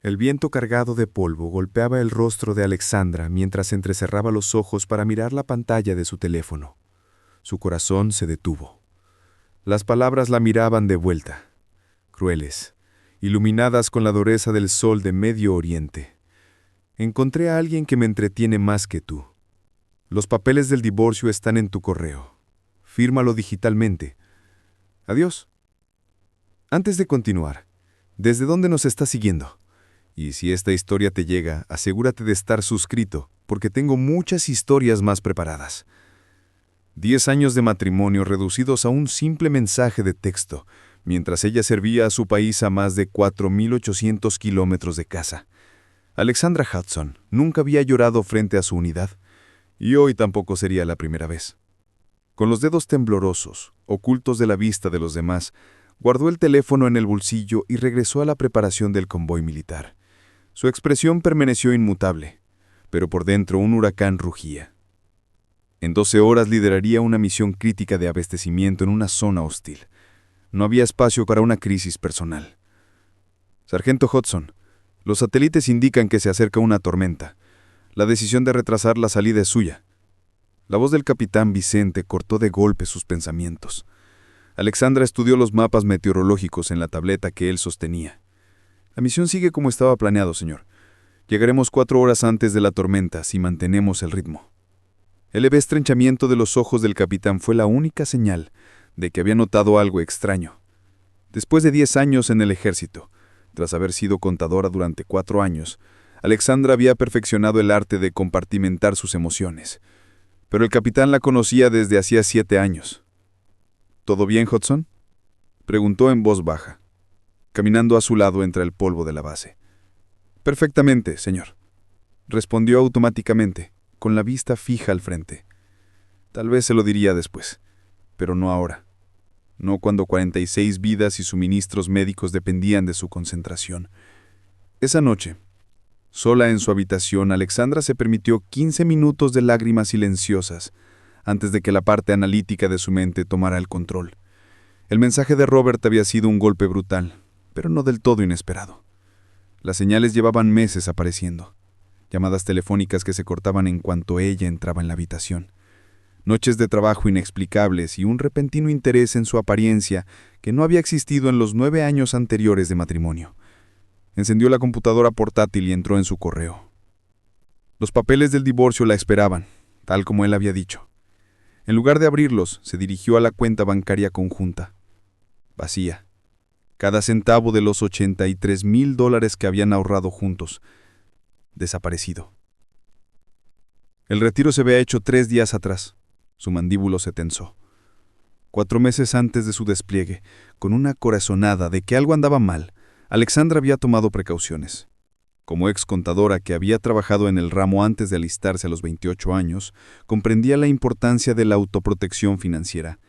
El viento cargado de polvo golpeaba el rostro de Alexandra mientras entrecerraba los ojos para mirar la pantalla de su teléfono. Su corazón se detuvo. Las palabras la miraban de vuelta, crueles, iluminadas con la dureza del sol de Medio Oriente. Encontré a alguien que me entretiene más que tú. Los papeles del divorcio están en tu correo. Fírmalo digitalmente. Adiós. Antes de continuar, ¿desde dónde nos estás siguiendo? Y si esta historia te llega, asegúrate de estar suscrito, porque tengo muchas historias más preparadas. 10 años de matrimonio reducidos a un simple mensaje de texto, mientras ella servía a su país a más de 4.800 kilómetros de casa. Alexandra Hudson nunca había llorado frente a su unidad, y hoy tampoco sería la primera vez. Con los dedos temblorosos, ocultos de la vista de los demás, guardó el teléfono en el bolsillo y regresó a la preparación del convoy militar. Su expresión permaneció inmutable, pero por dentro un huracán rugía. En 12 horas lideraría una misión crítica de abastecimiento en una zona hostil. No había espacio para una crisis personal. Sargento Hudson, los satélites indican que se acerca una tormenta. La decisión de retrasar la salida es suya. La voz del capitán Vicente cortó de golpe sus pensamientos. Alexandra estudió los mapas meteorológicos en la tableta que él sostenía. La misión sigue como estaba planeado, señor. Llegaremos 4 horas antes de la tormenta si mantenemos el ritmo. El leve estrenchamiento de los ojos del capitán fue la única señal de que había notado algo extraño. Después de 10 años en el ejército, tras haber sido contadora durante 4 años, Alexandra había perfeccionado el arte de compartimentar sus emociones. Pero el capitán la conocía desde hacía 7 años. ¿Todo bien, Hudson?, preguntó en voz baja, caminando a su lado entre el polvo de la base. Perfectamente, señor, respondió automáticamente, con la vista fija al frente. Tal vez se lo diría después, pero no ahora. No cuando 46 vidas y suministros médicos dependían de su concentración. Esa noche, sola en su habitación, Alexandra se permitió 15 minutos de lágrimas silenciosas antes de que la parte analítica de su mente tomara el control. El mensaje de Robert había sido un golpe brutal, pero no del todo inesperado. Las señales llevaban meses apareciendo. Llamadas telefónicas que se cortaban en cuanto ella entraba en la habitación. Noches de trabajo inexplicables y un repentino interés en su apariencia que no había existido en los 9 años anteriores de matrimonio. Encendió la computadora portátil y entró en su correo. Los papeles del divorcio la esperaban, tal como él había dicho. En lugar de abrirlos, se dirigió a la cuenta bancaria conjunta. Vacía. Cada centavo de los $83,000 que habían ahorrado juntos, desaparecido. El retiro se había hecho 3 días atrás. Su mandíbulo se tensó. 4 meses antes de su despliegue, con una corazonada de que algo andaba mal, Alexandra había tomado precauciones. Como ex contadora que había trabajado en el ramo antes de alistarse a los 28 años, comprendía la importancia de la autoprotección financiera.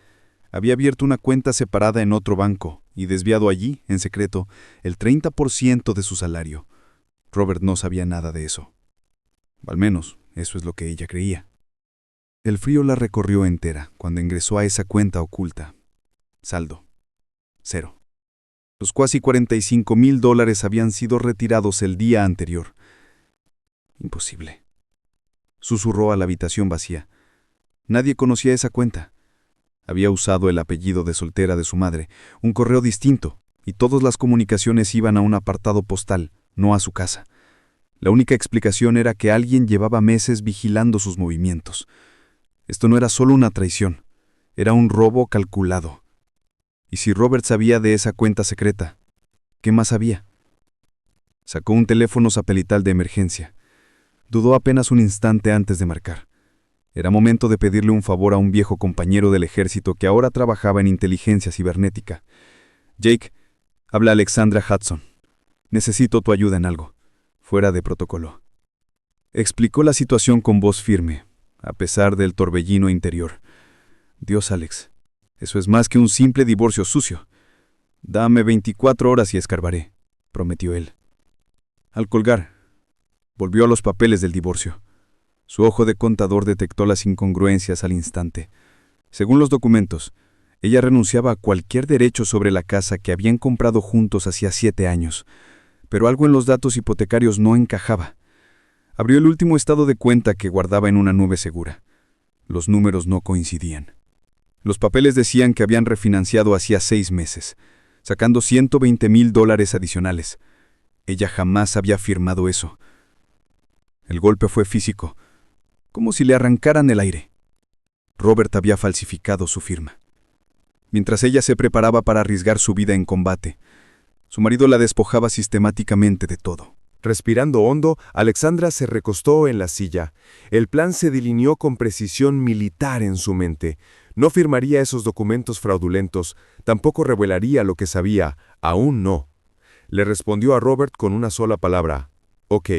Había abierto una cuenta separada en otro banco y desviado allí, en secreto, el 30% de su salario. Robert no sabía nada de eso. Al menos, eso es lo que ella creía. El frío la recorrió entera cuando ingresó a esa cuenta oculta. Saldo: 0. Los casi $45,000 habían sido retirados el día anterior. Imposible. Susurró a la habitación vacía. Nadie conocía esa cuenta. Había usado el apellido de soltera de su madre, un correo distinto, y todas las comunicaciones iban a un apartado postal, no a su casa. La única explicación era que alguien llevaba meses vigilando sus movimientos. Esto no era solo una traición, era un robo calculado. Y si Robert sabía de esa cuenta secreta, ¿qué más sabía? Sacó un teléfono satelital de emergencia. Dudó apenas un instante antes de marcar. Era momento de pedirle un favor a un viejo compañero del ejército que ahora trabajaba en inteligencia cibernética. Jake, habla Alexandra Hudson. Necesito tu ayuda en algo, fuera de protocolo. Explicó la situación con voz firme, a pesar del torbellino interior. Dios, Alex, eso es más que un simple divorcio sucio. Dame 24 horas y escarbaré, prometió él. Al colgar, volvió a los papeles del divorcio. Su ojo de contador detectó las incongruencias al instante. Según los documentos, ella renunciaba a cualquier derecho sobre la casa que habían comprado juntos hacía 7 años. pero algo en los datos hipotecarios no encajaba. Abrió el último estado de cuenta que guardaba en una nube segura. Los números no coincidían. Los papeles decían que habían refinanciado hacía 6 meses, sacando $120,000 adicionales. Ella jamás había firmado eso. El golpe fue físico, como si le arrancaran el aire. Robert había falsificado su firma. Mientras ella se preparaba para arriesgar su vida en combate, su marido la despojaba sistemáticamente de todo. Respirando hondo, Alexandra se recostó en la silla. El plan se delineó con precisión militar en su mente. No firmaría esos documentos fraudulentos, tampoco revelaría lo que sabía, aún no. Le respondió a Robert con una sola palabra: «Ok».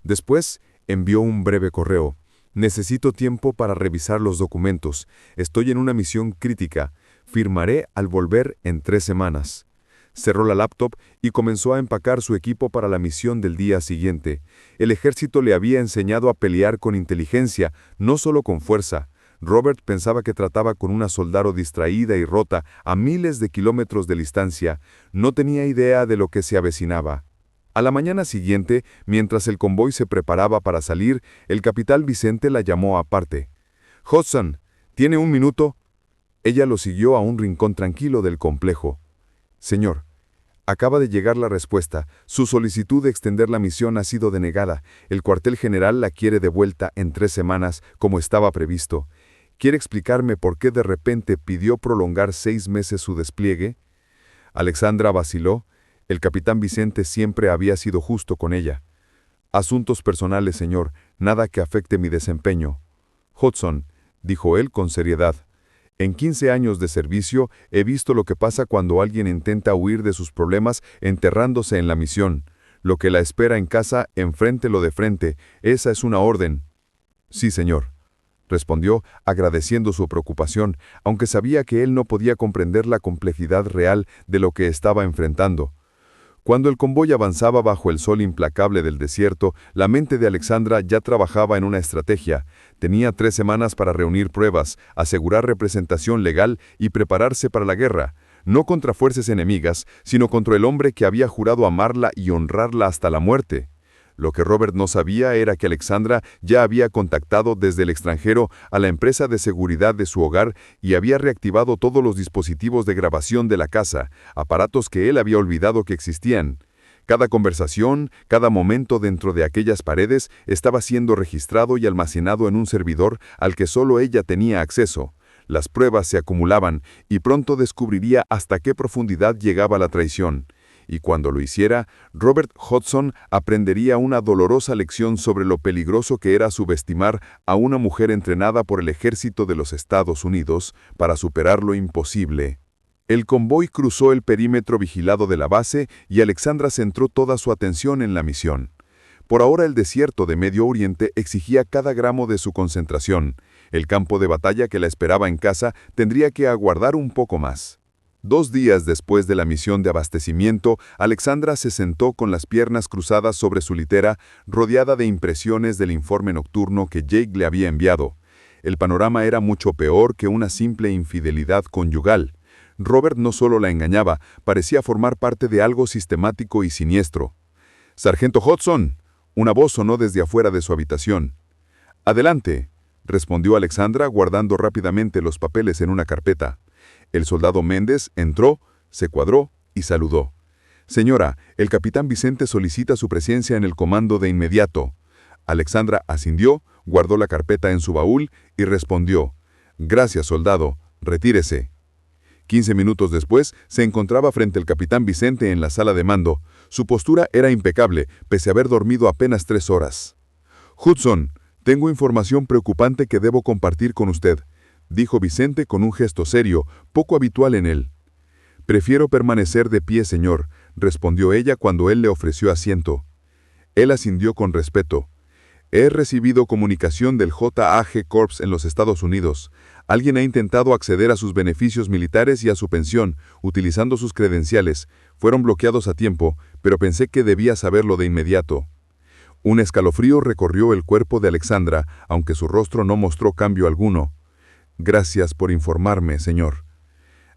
Después envió un breve correo. «Necesito tiempo para revisar los documentos. Estoy en una misión crítica. Firmaré al volver en 3 semanas». Cerró la laptop y comenzó a empacar su equipo para la misión del día siguiente. El ejército le había enseñado a pelear con inteligencia, no solo con fuerza. Robert pensaba que trataba con una soldado distraída y rota a miles de kilómetros de distancia. No tenía idea de lo que se avecinaba. A la mañana siguiente, mientras el convoy se preparaba para salir, el capitán Vicente la llamó aparte. «Hudson, ¿tiene un minuto?» Ella lo siguió a un rincón tranquilo del complejo. «Señor, acaba de llegar la respuesta. Su solicitud de extender la misión ha sido denegada. El cuartel general la quiere de vuelta en 3 semanas, como estaba previsto. ¿Quiere explicarme por qué de repente pidió prolongar 6 meses su despliegue?» Alexandra vaciló. El capitán Vicente siempre había sido justo con ella. «Asuntos personales, señor, nada que afecte mi desempeño». «Hudson», dijo él con seriedad, «en 15 años de servicio he visto lo que pasa cuando alguien intenta huir de sus problemas enterrándose en la misión. Lo que la espera en casa, enfréntelo de frente. Esa es una orden». «Sí, señor», respondió, agradeciendo su preocupación, aunque sabía que él no podía comprender la complejidad real de lo que estaba enfrentando. Cuando el convoy avanzaba bajo el sol implacable del desierto, la mente de Alexandra ya trabajaba en una estrategia. Tenía 3 semanas para reunir pruebas, asegurar representación legal y prepararse para la guerra, no contra fuerzas enemigas, sino contra el hombre que había jurado amarla y honrarla hasta la muerte. Lo que Robert no sabía era que Alexandra ya había contactado desde el extranjero a la empresa de seguridad de su hogar y había reactivado todos los dispositivos de grabación de la casa, aparatos que él había olvidado que existían. Cada conversación, cada momento dentro de aquellas paredes estaba siendo registrado y almacenado en un servidor al que solo ella tenía acceso. Las pruebas se acumulaban y pronto descubriría hasta qué profundidad llegaba la traición. Y cuando lo hiciera, Robert Hudson aprendería una dolorosa lección sobre lo peligroso que era subestimar a una mujer entrenada por el ejército de los Estados Unidos para superar lo imposible. El convoy cruzó el perímetro vigilado de la base y Alexandra centró toda su atención en la misión. Por ahora el desierto de Medio Oriente exigía cada gramo de su concentración. El campo de batalla que la esperaba en casa tendría que aguardar un poco más. 2 días después de la misión de abastecimiento, Alexandra se sentó con las piernas cruzadas sobre su litera, rodeada de impresiones del informe nocturno que Jake le había enviado. El panorama era mucho peor que una simple infidelidad conyugal. Robert no solo la engañaba, parecía formar parte de algo sistemático y siniestro. «Sargento Hudson», una voz sonó desde afuera de su habitación. «Adelante», respondió Alexandra guardando rápidamente los papeles en una carpeta. El soldado Méndez entró, se cuadró y saludó. «Señora, el capitán Vicente solicita su presencia en el comando de inmediato». Alexandra asintió, guardó la carpeta en su baúl y respondió: «Gracias, soldado, retírese». 15 minutos después, se encontraba frente al capitán Vicente en la sala de mando. Su postura era impecable, pese a haber dormido apenas 3 horas. «Hudson, tengo información preocupante que debo compartir con usted», dijo Vicente con un gesto serio, poco habitual en él. «Prefiero permanecer de pie, señor», respondió ella cuando él le ofreció asiento. Él asintió con respeto. «He recibido comunicación del JAG Corps en los Estados Unidos. Alguien ha intentado acceder a sus beneficios militares y a su pensión, utilizando sus credenciales. Fueron bloqueados a tiempo, pero pensé que debía saberlo de inmediato». Un escalofrío recorrió el cuerpo de Alexandra, aunque su rostro no mostró cambio alguno. «Gracias por informarme, señor».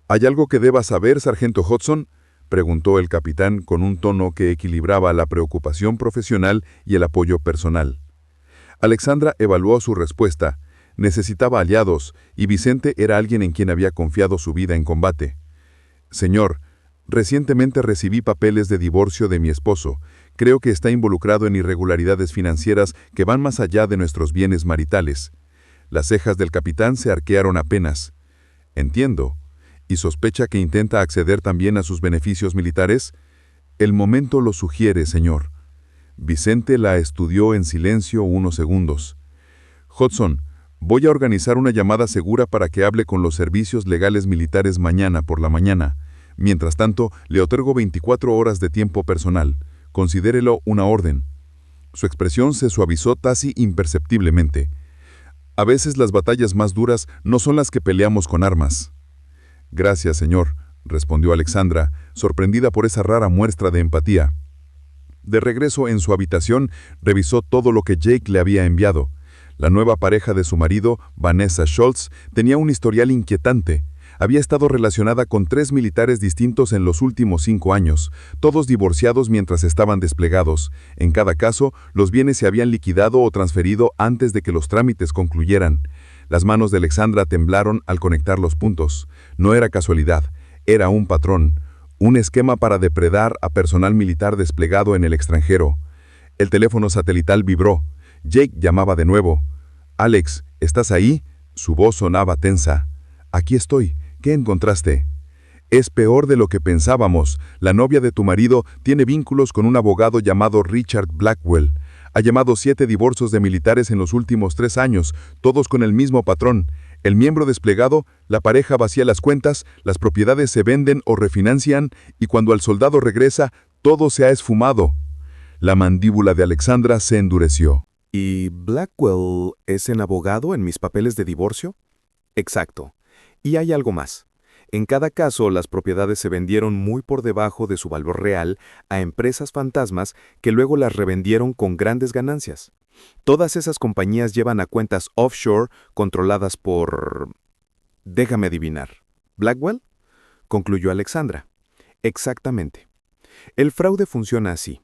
«¿Hay algo que deba saber, sargento Hudson?», preguntó el capitán con un tono que equilibraba la preocupación profesional y el apoyo personal. Alexandra evaluó su respuesta. Necesitaba aliados, y Vicente era alguien en quien había confiado su vida en combate. Señor, recientemente recibí papeles de divorcio de mi esposo. Creo que está involucrado en irregularidades financieras que van más allá de nuestros bienes maritales. Las cejas del capitán se arquearon apenas. Entiendo. ¿Y sospecha que intenta acceder también a sus beneficios militares? El momento lo sugiere, señor. Vicente la estudió en silencio unos segundos. Hudson, voy a organizar una llamada segura para que hable con los servicios legales militares mañana por la mañana. Mientras tanto, le otorgo 24 horas de tiempo personal. Considérelo una orden. Su expresión se suavizó casi imperceptiblemente. A veces las batallas más duras no son las que peleamos con armas. Gracias, señor, respondió Alexandra, sorprendida por esa rara muestra de empatía. De regreso en su habitación, revisó todo lo que Jake le había enviado. La nueva pareja de su marido, Vanessa Schultz, tenía un historial inquietante. Había estado relacionada con 3 militares distintos en los últimos 5 años, todos divorciados mientras estaban desplegados. En cada caso, los bienes se habían liquidado o transferido antes de que los trámites concluyeran. Las manos de Alexandra temblaron al conectar los puntos. No era casualidad, era un patrón, un esquema para depredar a personal militar desplegado en el extranjero. El teléfono satelital vibró. Jake llamaba de nuevo. «Alex, ¿estás ahí?» Su voz sonaba tensa. «Aquí estoy. ¿Qué encontraste?» «Es peor de lo que pensábamos. La novia de tu marido tiene vínculos con un abogado llamado Richard Blackwell. Ha llamado 7 divorcios de militares en los últimos 3 años, todos con el mismo patrón. El miembro desplegado, la pareja vacía las cuentas, las propiedades se venden o refinancian, y cuando el soldado regresa, todo se ha esfumado». La mandíbula de Alexandra se endureció. ¿Y Blackwell es el abogado en mis papeles de divorcio? Exacto. Y hay algo más. En cada caso, las propiedades se vendieron muy por debajo de su valor real a empresas fantasmas que luego las revendieron con grandes ganancias. Todas esas compañías llevan a cuentas offshore controladas por... Déjame adivinar. ¿Blackwell? Concluyó Alexandra. Exactamente. El fraude funciona así.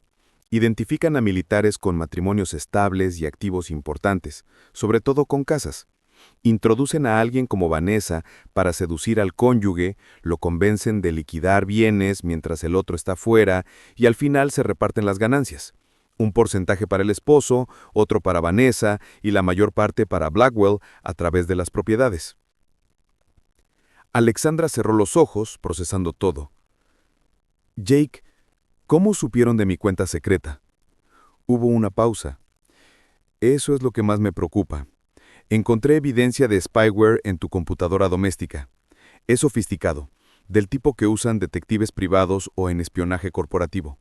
Identifican a militares con matrimonios estables y activos importantes, sobre todo con casas. Introducen a alguien como Vanessa para seducir al cónyuge, lo convencen de liquidar bienes mientras el otro está fuera y al final se reparten las ganancias. Un porcentaje para el esposo, otro para Vanessa y la mayor parte para Blackwell a través de las propiedades. Alexandra cerró los ojos, procesando todo. Jake, ¿cómo supieron de mi cuenta secreta? Hubo una pausa. Eso es lo que más me preocupa. Encontré evidencia de spyware en tu computadora doméstica. Es sofisticado, del tipo que usan detectives privados o en espionaje corporativo.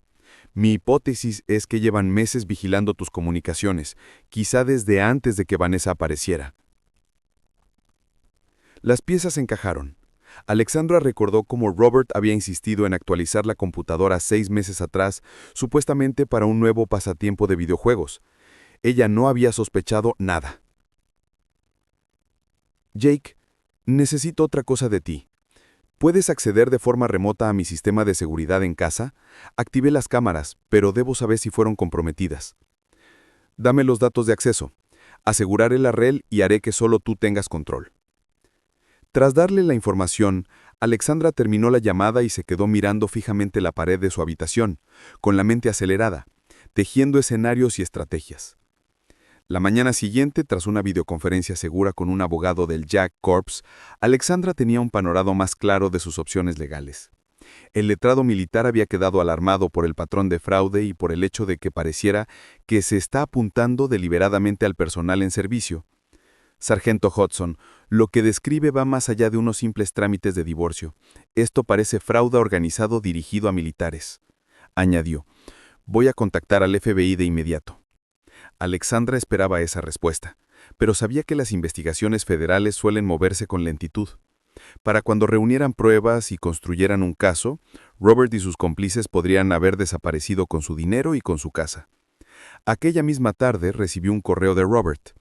Mi hipótesis es que llevan meses vigilando tus comunicaciones, quizá desde antes de que Vanessa apareciera. Las piezas encajaron. Alexandra recordó cómo Robert había insistido en actualizar la computadora 6 meses atrás, supuestamente para un nuevo pasatiempo de videojuegos. Ella no había sospechado nada. Jake, necesito otra cosa de ti. ¿Puedes acceder de forma remota a mi sistema de seguridad en casa? Activé las cámaras, pero debo saber si fueron comprometidas. Dame los datos de acceso. Aseguraré la red y haré que solo tú tengas control. Tras darle la información, Alexandra terminó la llamada y se quedó mirando fijamente la pared de su habitación, con la mente acelerada, tejiendo escenarios y estrategias. La mañana siguiente, tras una videoconferencia segura con un abogado del Jack Corps, Alexandra tenía un panorama más claro de sus opciones legales. El letrado militar había quedado alarmado por el patrón de fraude y por el hecho de que pareciera que se está apuntando deliberadamente al personal en servicio. Sargento Hudson, lo que describe va más allá de unos simples trámites de divorcio. Esto parece fraude organizado dirigido a militares. Añadió, voy a contactar al FBI de inmediato. Alexandra esperaba esa respuesta, pero sabía que las investigaciones federales suelen moverse con lentitud. Para cuando reunieran pruebas y construyeran un caso, Robert y sus cómplices podrían haber desaparecido con su dinero y con su casa. Aquella misma tarde recibió un correo de Robert.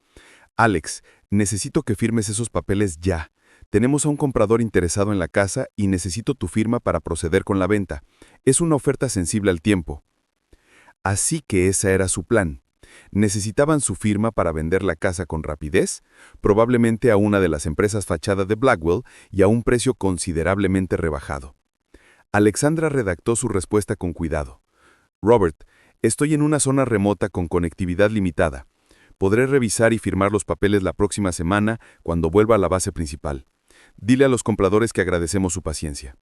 Alex, necesito que firmes esos papeles ya. Tenemos a un comprador interesado en la casa y necesito tu firma para proceder con la venta. Es una oferta sensible al tiempo. Así que ese era su plan. Necesitaban su firma para vender la casa con rapidez, probablemente a una de las empresas fachada de Blackwell y a un precio considerablemente rebajado. Alexandra redactó su respuesta con cuidado. Robert, estoy en una zona remota con conectividad limitada. Podré revisar y firmar los papeles la próxima semana cuando vuelva a la base principal. Dile a los compradores que agradecemos su paciencia.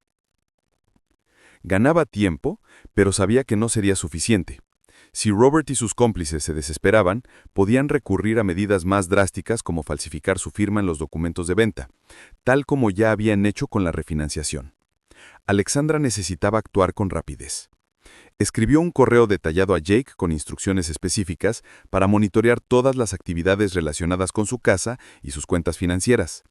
Ganaba tiempo, pero sabía que no sería suficiente. Si Robert y sus cómplices se desesperaban, podían recurrir a medidas más drásticas como falsificar su firma en los documentos de venta, tal como ya habían hecho con la refinanciación. Alexandra necesitaba actuar con rapidez. Escribió un correo detallado a Jake con instrucciones específicas para monitorear todas las actividades relacionadas con su casa y sus cuentas financieras.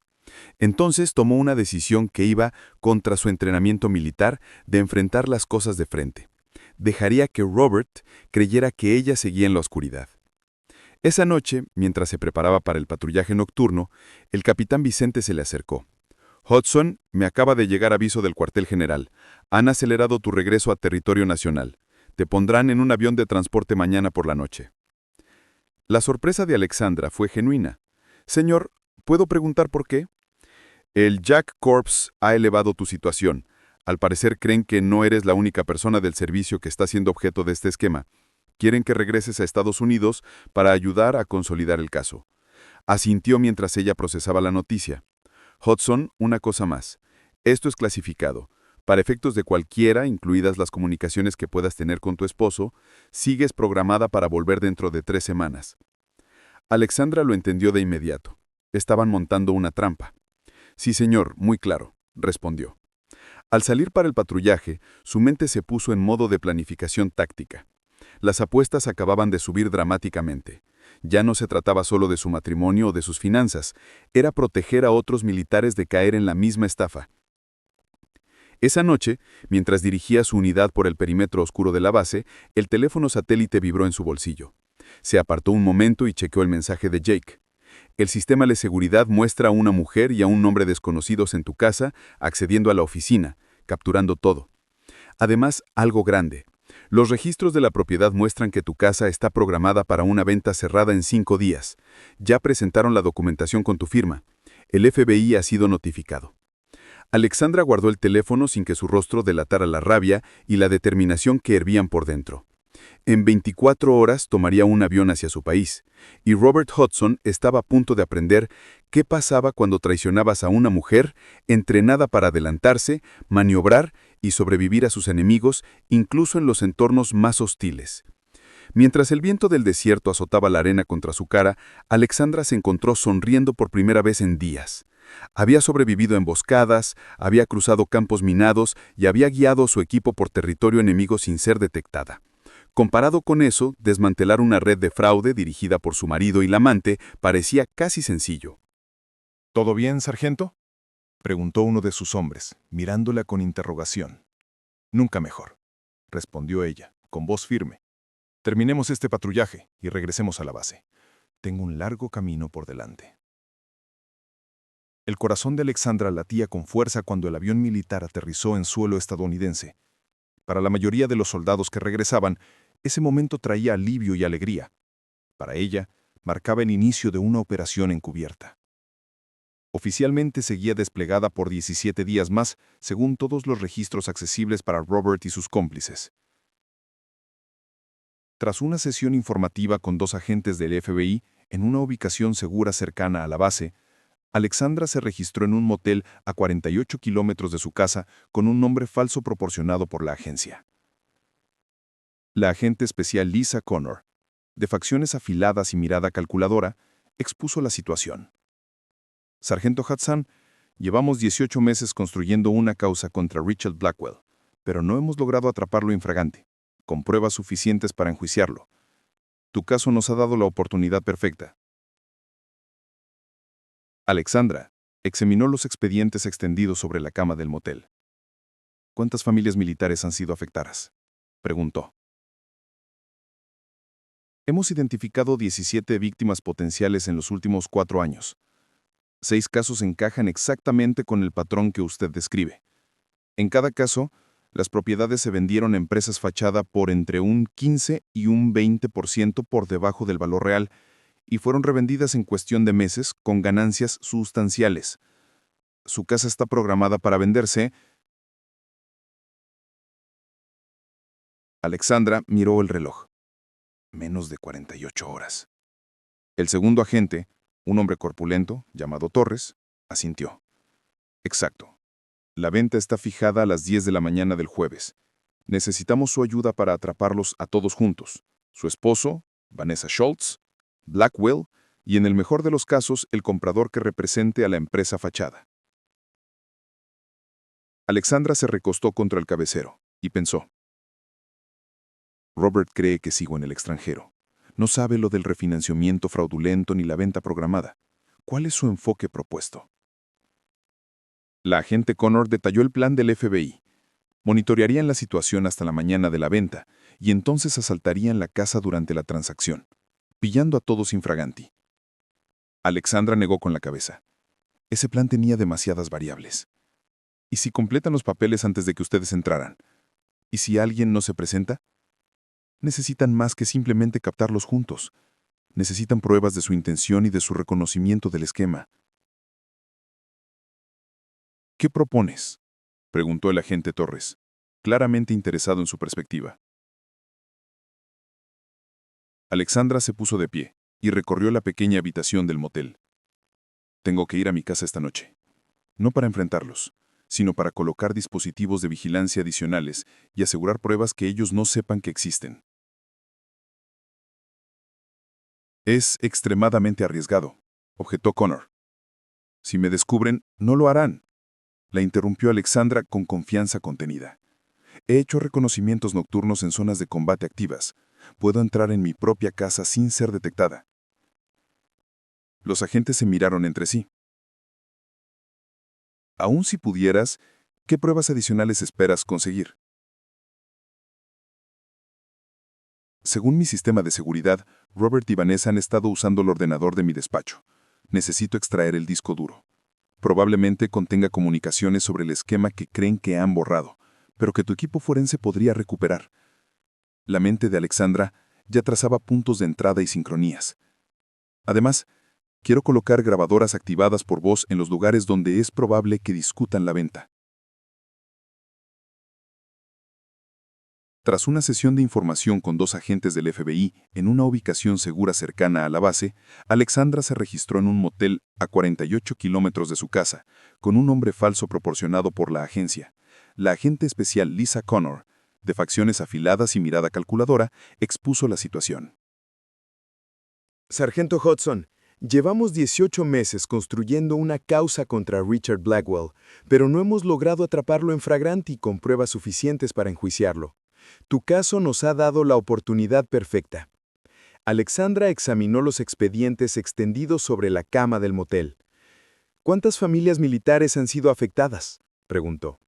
Entonces tomó una decisión que iba contra su entrenamiento militar de enfrentar las cosas de frente. Dejaría que Robert creyera que ella seguía en la oscuridad. Esa noche, mientras se preparaba para el patrullaje nocturno, el capitán Vicente se le acercó. Hudson, me acaba de llegar aviso del cuartel general. Han acelerado tu regreso a territorio nacional. Te pondrán en un avión de transporte mañana por la noche. La sorpresa de Alexandra fue genuina. Señor, ¿puedo preguntar por qué? El Jack Corps ha elevado tu situación. Al parecer creen que no eres la única persona del servicio que está siendo objeto de este esquema. Quieren que regreses a Estados Unidos para ayudar a consolidar el caso. Asintió mientras ella procesaba la noticia. Hudson, una cosa más. Esto es clasificado. Para efectos de cualquiera, incluidas las comunicaciones que puedas tener con tu esposo, sigues programada para volver dentro de 3 semanas. Alexandra lo entendió de inmediato. Estaban montando una trampa. Sí, señor, muy claro, respondió. Al salir para el patrullaje, su mente se puso en modo de planificación táctica. Las apuestas acababan de subir dramáticamente. Ya no se trataba solo de su matrimonio o de sus finanzas, era proteger a otros militares de caer en la misma estafa. Esa noche, mientras dirigía su unidad por el perímetro oscuro de la base, el teléfono satélite vibró en su bolsillo. Se apartó un momento y chequeó el mensaje de Jake. El sistema de seguridad muestra a una mujer y a un hombre desconocidos en tu casa accediendo a la oficina, capturando todo. Además, algo grande. Los registros de la propiedad muestran que tu casa está programada para una venta cerrada en 5 días. Ya presentaron la documentación con tu firma. El FBI ha sido notificado. Alexandra guardó el teléfono sin que su rostro delatara la rabia y la determinación que hervían por dentro. En 24 horas tomaría un avión hacia su país, y Robert Hudson estaba a punto de aprender qué pasaba cuando traicionabas a una mujer entrenada para adelantarse, maniobrar y sobrevivir a sus enemigos, incluso en los entornos más hostiles. Mientras el viento del desierto azotaba la arena contra su cara, Alexandra se encontró sonriendo por primera vez en días. Había sobrevivido a emboscadas, había cruzado campos minados y había guiado a su equipo por territorio enemigo sin ser detectada. Comparado con eso, desmantelar una red de fraude dirigida por su marido y la amante parecía casi sencillo. ¿Todo bien, sargento?, preguntó uno de sus hombres, mirándola con interrogación. Nunca mejor, respondió ella, con voz firme. Terminemos este patrullaje y regresemos a la base. Tengo un largo camino por delante. El corazón de Alexandra latía con fuerza cuando el avión militar aterrizó en suelo estadounidense. Para la mayoría de los soldados que regresaban, ese momento traía alivio y alegría. Para ella, marcaba el inicio de una operación encubierta. Oficialmente seguía desplegada por 17 días más, según todos los registros accesibles para Robert y sus cómplices. Tras una sesión informativa con 2 agentes del FBI en una ubicación segura cercana a la base, Alexandra se registró en un motel a 48 kilómetros de su casa con un nombre falso proporcionado por la agencia. La agente especial Lisa Connor, de facciones afiladas y mirada calculadora, expuso la situación. Sargento Hudson, llevamos 18 meses construyendo una causa contra Richard Blackwell, pero no hemos logrado atraparlo infragante, con pruebas suficientes para enjuiciarlo. Tu caso nos ha dado la oportunidad perfecta. Alexandra examinó los expedientes extendidos sobre la cama del motel. ¿Cuántas familias militares han sido afectadas?, preguntó. Hemos identificado 17 víctimas potenciales en los últimos 4 años. 6 casos encajan exactamente con el patrón que usted describe. En cada caso, las propiedades se vendieron a empresas fachada por entre un 15 y un 20% por debajo del valor real y fueron revendidas en cuestión de meses con ganancias sustanciales. Su casa está programada para venderse. Alexandra miró el reloj. Menos de 48 horas. El segundo agente, un hombre corpulento, llamado Torres, asintió. Exacto. La venta está fijada a las 10 de la mañana del jueves. Necesitamos su ayuda para atraparlos a todos juntos. Su esposo, Vanessa Schultz, Blackwell y, en el mejor de los casos, el comprador que represente a la empresa fachada. Alexandra se recostó contra el cabecero y pensó. Robert cree que sigo en el extranjero. No sabe lo del refinanciamiento fraudulento ni la venta programada. ¿Cuál es su enfoque propuesto? La agente Connor detalló el plan del FBI. Monitorearían la situación hasta la mañana de la venta y entonces asaltarían la casa durante la transacción, pillando a todos infraganti. Alexandra negó con la cabeza. Ese plan tenía demasiadas variables. ¿Y si completan los papeles antes de que ustedes entraran? ¿Y si alguien no se presenta? Necesitan más que simplemente captarlos juntos. Necesitan pruebas de su intención y de su reconocimiento del esquema. ¿Qué propones?, preguntó el agente Torres, claramente interesado en su perspectiva. Alexandra se puso de pie y recorrió la pequeña habitación del motel. Tengo que ir a mi casa esta noche. No para enfrentarlos, sino para colocar dispositivos de vigilancia adicionales y asegurar pruebas que ellos no sepan que existen. Es extremadamente arriesgado, objetó Connor. Si me descubren, no lo harán. La interrumpió Alexandra con confianza contenida. He hecho reconocimientos nocturnos en zonas de combate activas. Puedo entrar en mi propia casa sin ser detectada. Los agentes se miraron entre sí. Aún si pudieras, ¿qué pruebas adicionales esperas conseguir? Según mi sistema de seguridad, Robert y Vanessa han estado usando el ordenador de mi despacho. Necesito extraer el disco duro. Probablemente contenga comunicaciones sobre el esquema que creen que han borrado, pero que tu equipo forense podría recuperar. La mente de Alexandra ya trazaba puntos de entrada y sincronías. Además, quiero colocar grabadoras activadas por voz en los lugares donde es probable que discutan la venta. Tras una sesión de información con 2 agentes del FBI en una ubicación segura cercana a la base, Alexandra se registró en un motel a 48 kilómetros de su casa, con un nombre falso proporcionado por la agencia. La agente especial Lisa Connor, de facciones afiladas y mirada calculadora, expuso la situación. Sargento Hudson, llevamos 18 meses construyendo una causa contra Richard Blackwell, pero no hemos logrado atraparlo en flagranti con pruebas suficientes para enjuiciarlo. Tu caso nos ha dado la oportunidad perfecta. Alexandra examinó los expedientes extendidos sobre la cama del motel. ¿Cuántas familias militares han sido afectadas?, preguntó.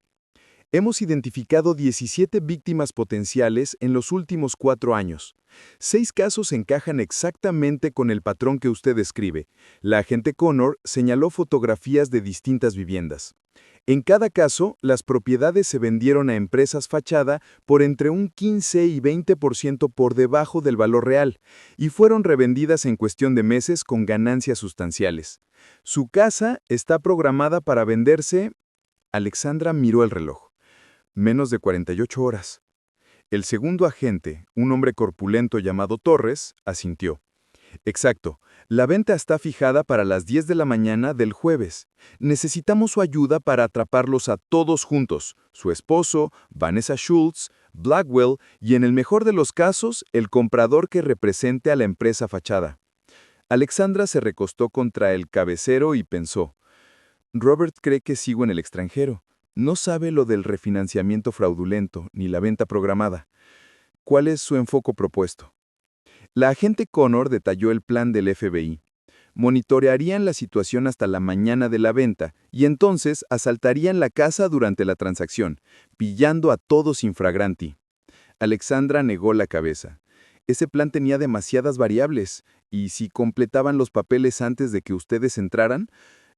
Hemos identificado 17 víctimas potenciales en los últimos 4 años. 6 casos encajan exactamente con el patrón que usted describe. La agente Connor señaló fotografías de distintas viviendas. En cada caso, las propiedades se vendieron a empresas fachada por entre un 15 y 20% por debajo del valor real y fueron revendidas en cuestión de meses con ganancias sustanciales. Su casa está programada para venderse. Alexandra miró el reloj. Menos de 48 horas. El segundo agente, un hombre corpulento llamado Torres, asintió. Exacto. La venta está fijada para las 10 de la mañana del jueves. Necesitamos su ayuda para atraparlos a todos juntos, su esposo, Vanessa Schultz, Blackwell y, en el mejor de los casos, el comprador que represente a la empresa fachada. Alexandra se recostó contra el cabecero y pensó. Robert cree que sigo en el extranjero. No sabe lo del refinanciamiento fraudulento ni la venta programada. ¿Cuál es su enfoque propuesto? La agente Connor detalló el plan del FBI. Monitorearían la situación hasta la mañana de la venta y entonces asaltarían la casa durante la transacción, pillando a todos infragranti. Alexandra negó la cabeza. Ese plan tenía demasiadas variables, y si completaban los papeles antes de que ustedes entraran,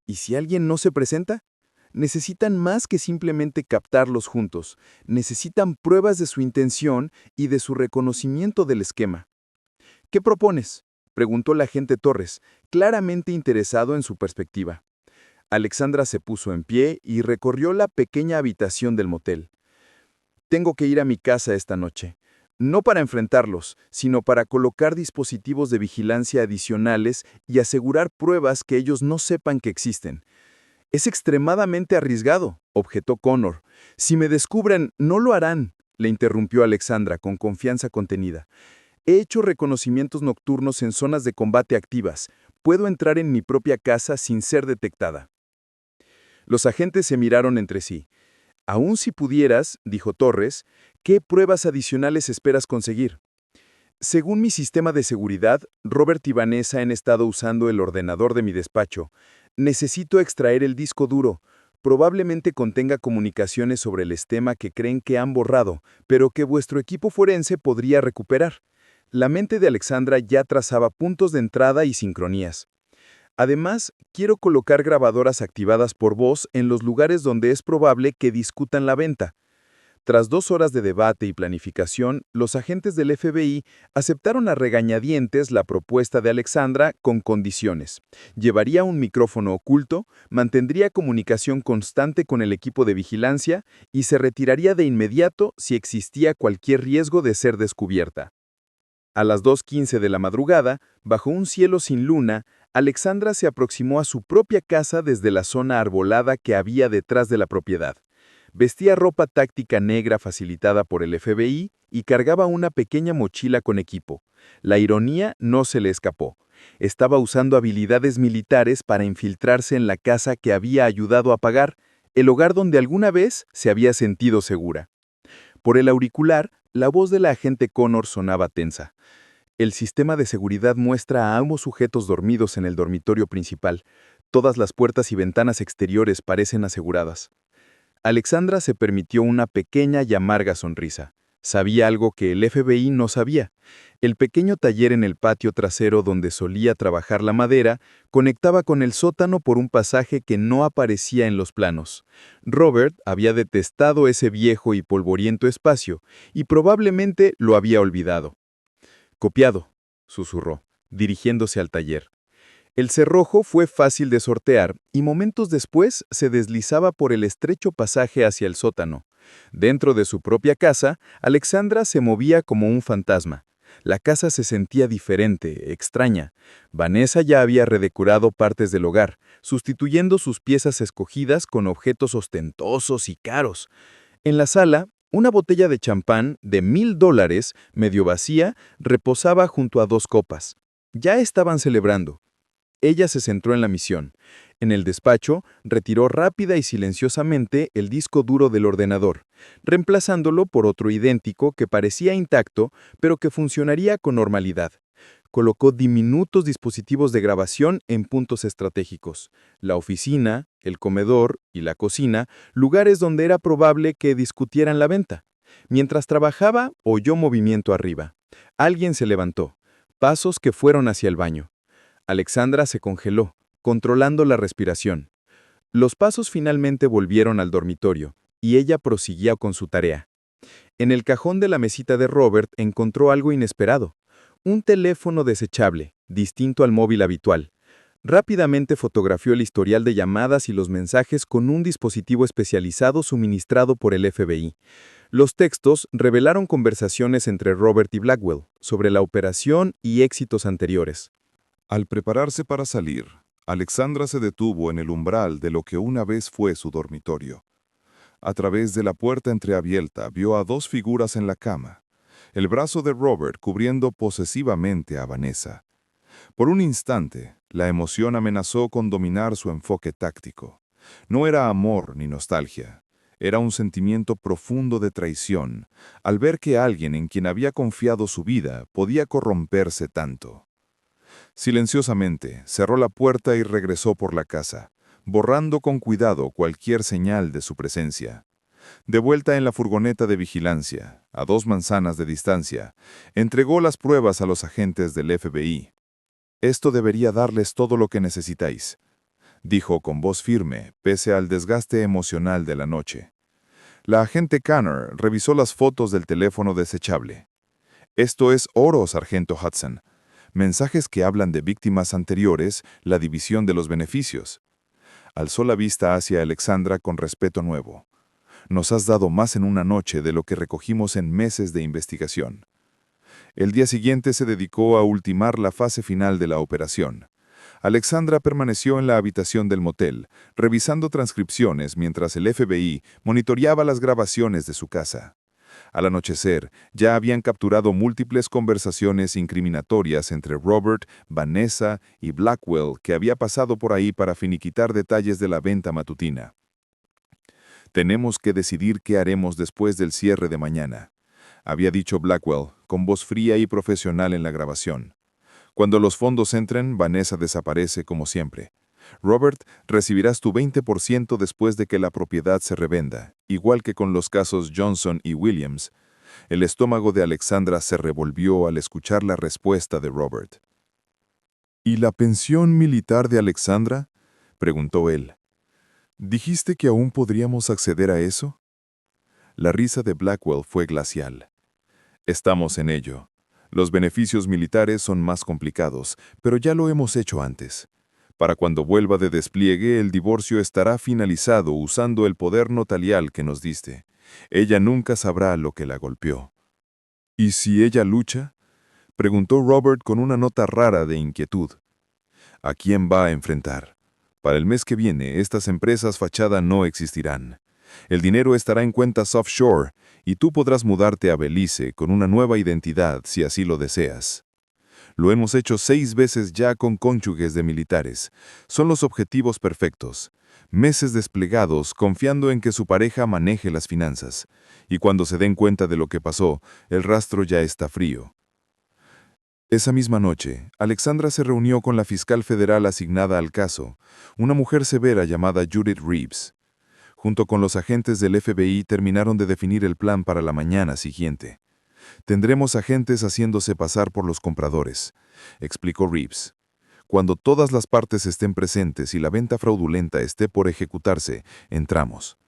¿Y si alguien no se presenta? Necesitan más que simplemente captarlos juntos. Necesitan pruebas de su intención y de su reconocimiento del esquema. ¿Qué propones?, preguntó el agente Torres, claramente interesado en su perspectiva. Alexandra se puso en pie y recorrió la pequeña habitación del motel. Tengo que ir a mi casa esta noche. No para enfrentarlos, sino para colocar dispositivos de vigilancia adicionales y asegurar pruebas que ellos no sepan que existen. Es extremadamente arriesgado, objetó Connor. Si me descubren, no lo harán, le interrumpió Alexandra con confianza contenida. He hecho reconocimientos nocturnos en zonas de combate activas. Puedo entrar en mi propia casa sin ser detectada. Los agentes se miraron entre sí. Aún si pudieras, dijo Torres, ¿qué pruebas adicionales esperas conseguir? Según mi sistema de seguridad, Robert y Vanessa han estado usando el ordenador de mi despacho. Necesito extraer el disco duro. Probablemente contenga comunicaciones sobre el esquema que creen que han borrado, pero que vuestro equipo forense podría recuperar. La mente de Alexandra ya trazaba puntos de entrada y sincronías. Además, quiero colocar grabadoras activadas por voz en los lugares donde es probable que discutan la venta. Tras 2 horas de debate y planificación, los agentes del FBI aceptaron a regañadientes la propuesta de Alexandra con condiciones. Llevaría un micrófono oculto, mantendría comunicación constante con el equipo de vigilancia y se retiraría de inmediato si existía cualquier riesgo de ser descubierta. A las 2:15 de la madrugada, bajo un cielo sin luna, Alexandra se aproximó a su propia casa desde la zona arbolada que había detrás de la propiedad. Vestía ropa táctica negra facilitada por el FBI y cargaba una pequeña mochila con equipo. La ironía no se le escapó. Estaba usando habilidades militares para infiltrarse en la casa que había ayudado a pagar, el hogar donde alguna vez se había sentido segura. Por el auricular, la voz de la agente Connor sonaba tensa. El sistema de seguridad muestra a ambos sujetos dormidos en el dormitorio principal. Todas las puertas y ventanas exteriores parecen aseguradas. Alexandra se permitió una pequeña y amarga sonrisa. Sabía algo que el FBI no sabía. El pequeño taller en el patio trasero donde solía trabajar la madera conectaba con el sótano por un pasaje que no aparecía en los planos. Robert había detestado ese viejo y polvoriento espacio y probablemente lo había olvidado. «Copiado», susurró, dirigiéndose al taller. El cerrojo fue fácil de sortear y momentos después se deslizaba por el estrecho pasaje hacia el sótano. Dentro de su propia casa, Alexandra se movía como un fantasma. La casa se sentía diferente, extraña. Vanessa ya había redecorado partes del hogar, sustituyendo sus piezas escogidas con objetos ostentosos y caros. En la sala, una botella de champán de $1000, medio vacía, reposaba junto a 2 copas. Ya estaban celebrando. Ella se centró en la misión. En el despacho, retiró rápida y silenciosamente el disco duro del ordenador, reemplazándolo por otro idéntico que parecía intacto, pero que funcionaría con normalidad. Colocó diminutos dispositivos de grabación en puntos estratégicos: la oficina, el comedor y la cocina, lugares donde era probable que discutieran la venta. Mientras trabajaba, oyó movimiento arriba. Alguien se levantó, pasos que fueron hacia el baño. Alexandra se congeló, controlando la respiración. Los pasos finalmente volvieron al dormitorio, y ella prosiguió con su tarea. En el cajón de la mesita de Robert encontró algo inesperado: un teléfono desechable, distinto al móvil habitual. Rápidamente fotografió el historial de llamadas y los mensajes con un dispositivo especializado suministrado por el FBI. Los textos revelaron conversaciones entre Robert y Blackwell sobre la operación y éxitos anteriores. Al prepararse para salir, Alexandra se detuvo en el umbral de lo que una vez fue su dormitorio. A través de la puerta entreabierta vio a 2 figuras en la cama, el brazo de Robert cubriendo posesivamente a Vanessa. Por un instante, la emoción amenazó con dominar su enfoque táctico. No era amor ni nostalgia. Era un sentimiento profundo de traición, al ver que alguien en quien había confiado su vida podía corromperse tanto. Silenciosamente, cerró la puerta y regresó por la casa, borrando con cuidado cualquier señal de su presencia. De vuelta en la furgoneta de vigilancia, a 2 manzanas de distancia, entregó las pruebas a los agentes del FBI. «Esto debería darles todo lo que necesitáis», dijo con voz firme, pese al desgaste emocional de la noche. La agente Connor revisó las fotos del teléfono desechable. Esto es oro, sargento Hudson. Mensajes que hablan de víctimas anteriores, la división de los beneficios. Alzó la vista hacia Alexandra con respeto nuevo. Nos has dado más en una noche de lo que recogimos en meses de investigación. El día siguiente se dedicó a ultimar la fase final de la operación. Alexandra permaneció en la habitación del motel, revisando transcripciones mientras el FBI monitoreaba las grabaciones de su casa. Al anochecer, ya habían capturado múltiples conversaciones incriminatorias entre Robert, Vanessa y Blackwell que había pasado por ahí para finiquitar detalles de la venta matutina. «Tenemos que decidir qué haremos después del cierre de mañana», había dicho Blackwell, con voz fría y profesional en la grabación. «Cuando los fondos entren, Vanessa desaparece como siempre. Robert, recibirás tu 20% después de que la propiedad se revenda, igual que con los casos Johnson y Williams». El estómago de Alexandra se revolvió al escuchar la respuesta de Robert. «¿Y la pensión militar de Alexandra?», preguntó él. «¿Dijiste que aún podríamos acceder a eso?». La risa de Blackwell fue glacial. «Estamos en ello. Los beneficios militares son más complicados, pero ya lo hemos hecho antes. Para cuando vuelva de despliegue, el divorcio estará finalizado usando el poder notarial que nos diste. Ella nunca sabrá lo que la golpeó». «¿Y si ella lucha?», preguntó Robert con una nota rara de inquietud. «¿A quién va a enfrentar? Para el mes que viene, estas empresas fachada no existirán. El dinero estará en cuentas offshore y tú podrás mudarte a Belice con una nueva identidad si así lo deseas. Lo hemos hecho 6 veces ya con cónyuges de militares. Son los objetivos perfectos. Meses desplegados confiando en que su pareja maneje las finanzas. Y cuando se den cuenta de lo que pasó, el rastro ya está frío». Esa misma noche, Alexandra se reunió con la fiscal federal asignada al caso, una mujer severa llamada Judith Reeves. Junto con los agentes del FBI terminaron de definir el plan para la mañana siguiente. «Tendremos agentes haciéndose pasar por los compradores», explicó Reeves. «Cuando todas las partes estén presentes y la venta fraudulenta esté por ejecutarse, entramos.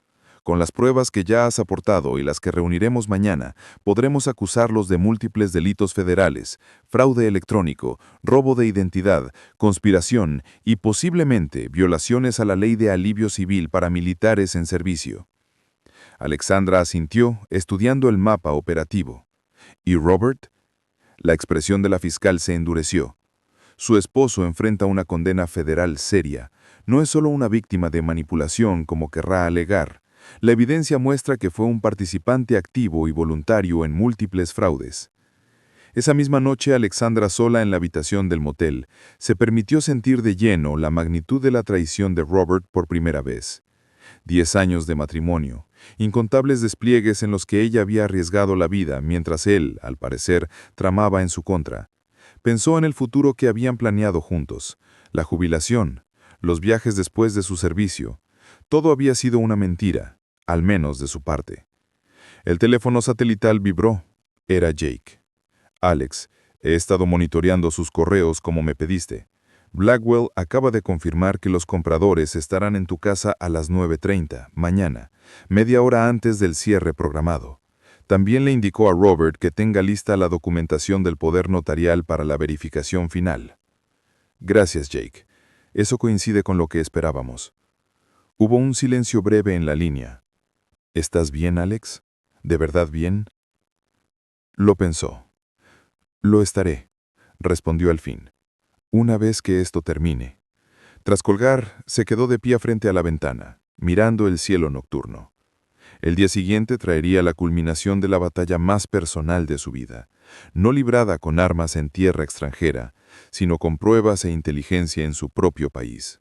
Con las pruebas que ya has aportado y las que reuniremos mañana, podremos acusarlos de múltiples delitos federales, fraude electrónico, robo de identidad, conspiración y posiblemente violaciones a la ley de alivio civil para militares en servicio». Alexandra asintió, estudiando el mapa operativo. «¿Y Robert?». La expresión de la fiscal se endureció. Su esposo enfrenta una condena federal seria. No es solo una víctima de manipulación como querrá alegar. La evidencia muestra que fue un participante activo y voluntario en múltiples fraudes. Esa misma noche, Alexandra, sola en la habitación del motel, se permitió sentir de lleno la magnitud de la traición de Robert por primera vez. 10 años de matrimonio, incontables despliegues en los que ella había arriesgado la vida mientras él, al parecer, tramaba en su contra. Pensó en el futuro que habían planeado juntos, la jubilación, los viajes después de su servicio. Todo había sido una mentira, al menos de su parte. El teléfono satelital vibró. Era Jake. «Alex, he estado monitoreando sus correos como me pediste. Blackwell acaba de confirmar que los compradores estarán en tu casa a las 9:30, mañana, media hora antes del cierre programado. También le indicó a Robert que tenga lista la documentación del poder notarial para la verificación final». «Gracias, Jake. Eso coincide con lo que esperábamos». Hubo un silencio breve en la línea. «¿Estás bien, Alex? ¿De verdad bien?». Lo pensó. «Lo estaré», respondió al fin. «Una vez que esto termine». Tras colgar, se quedó de pie frente a la ventana, mirando el cielo nocturno. El día siguiente traería la culminación de la batalla más personal de su vida, no librada con armas en tierra extranjera, sino con pruebas e inteligencia en su propio país.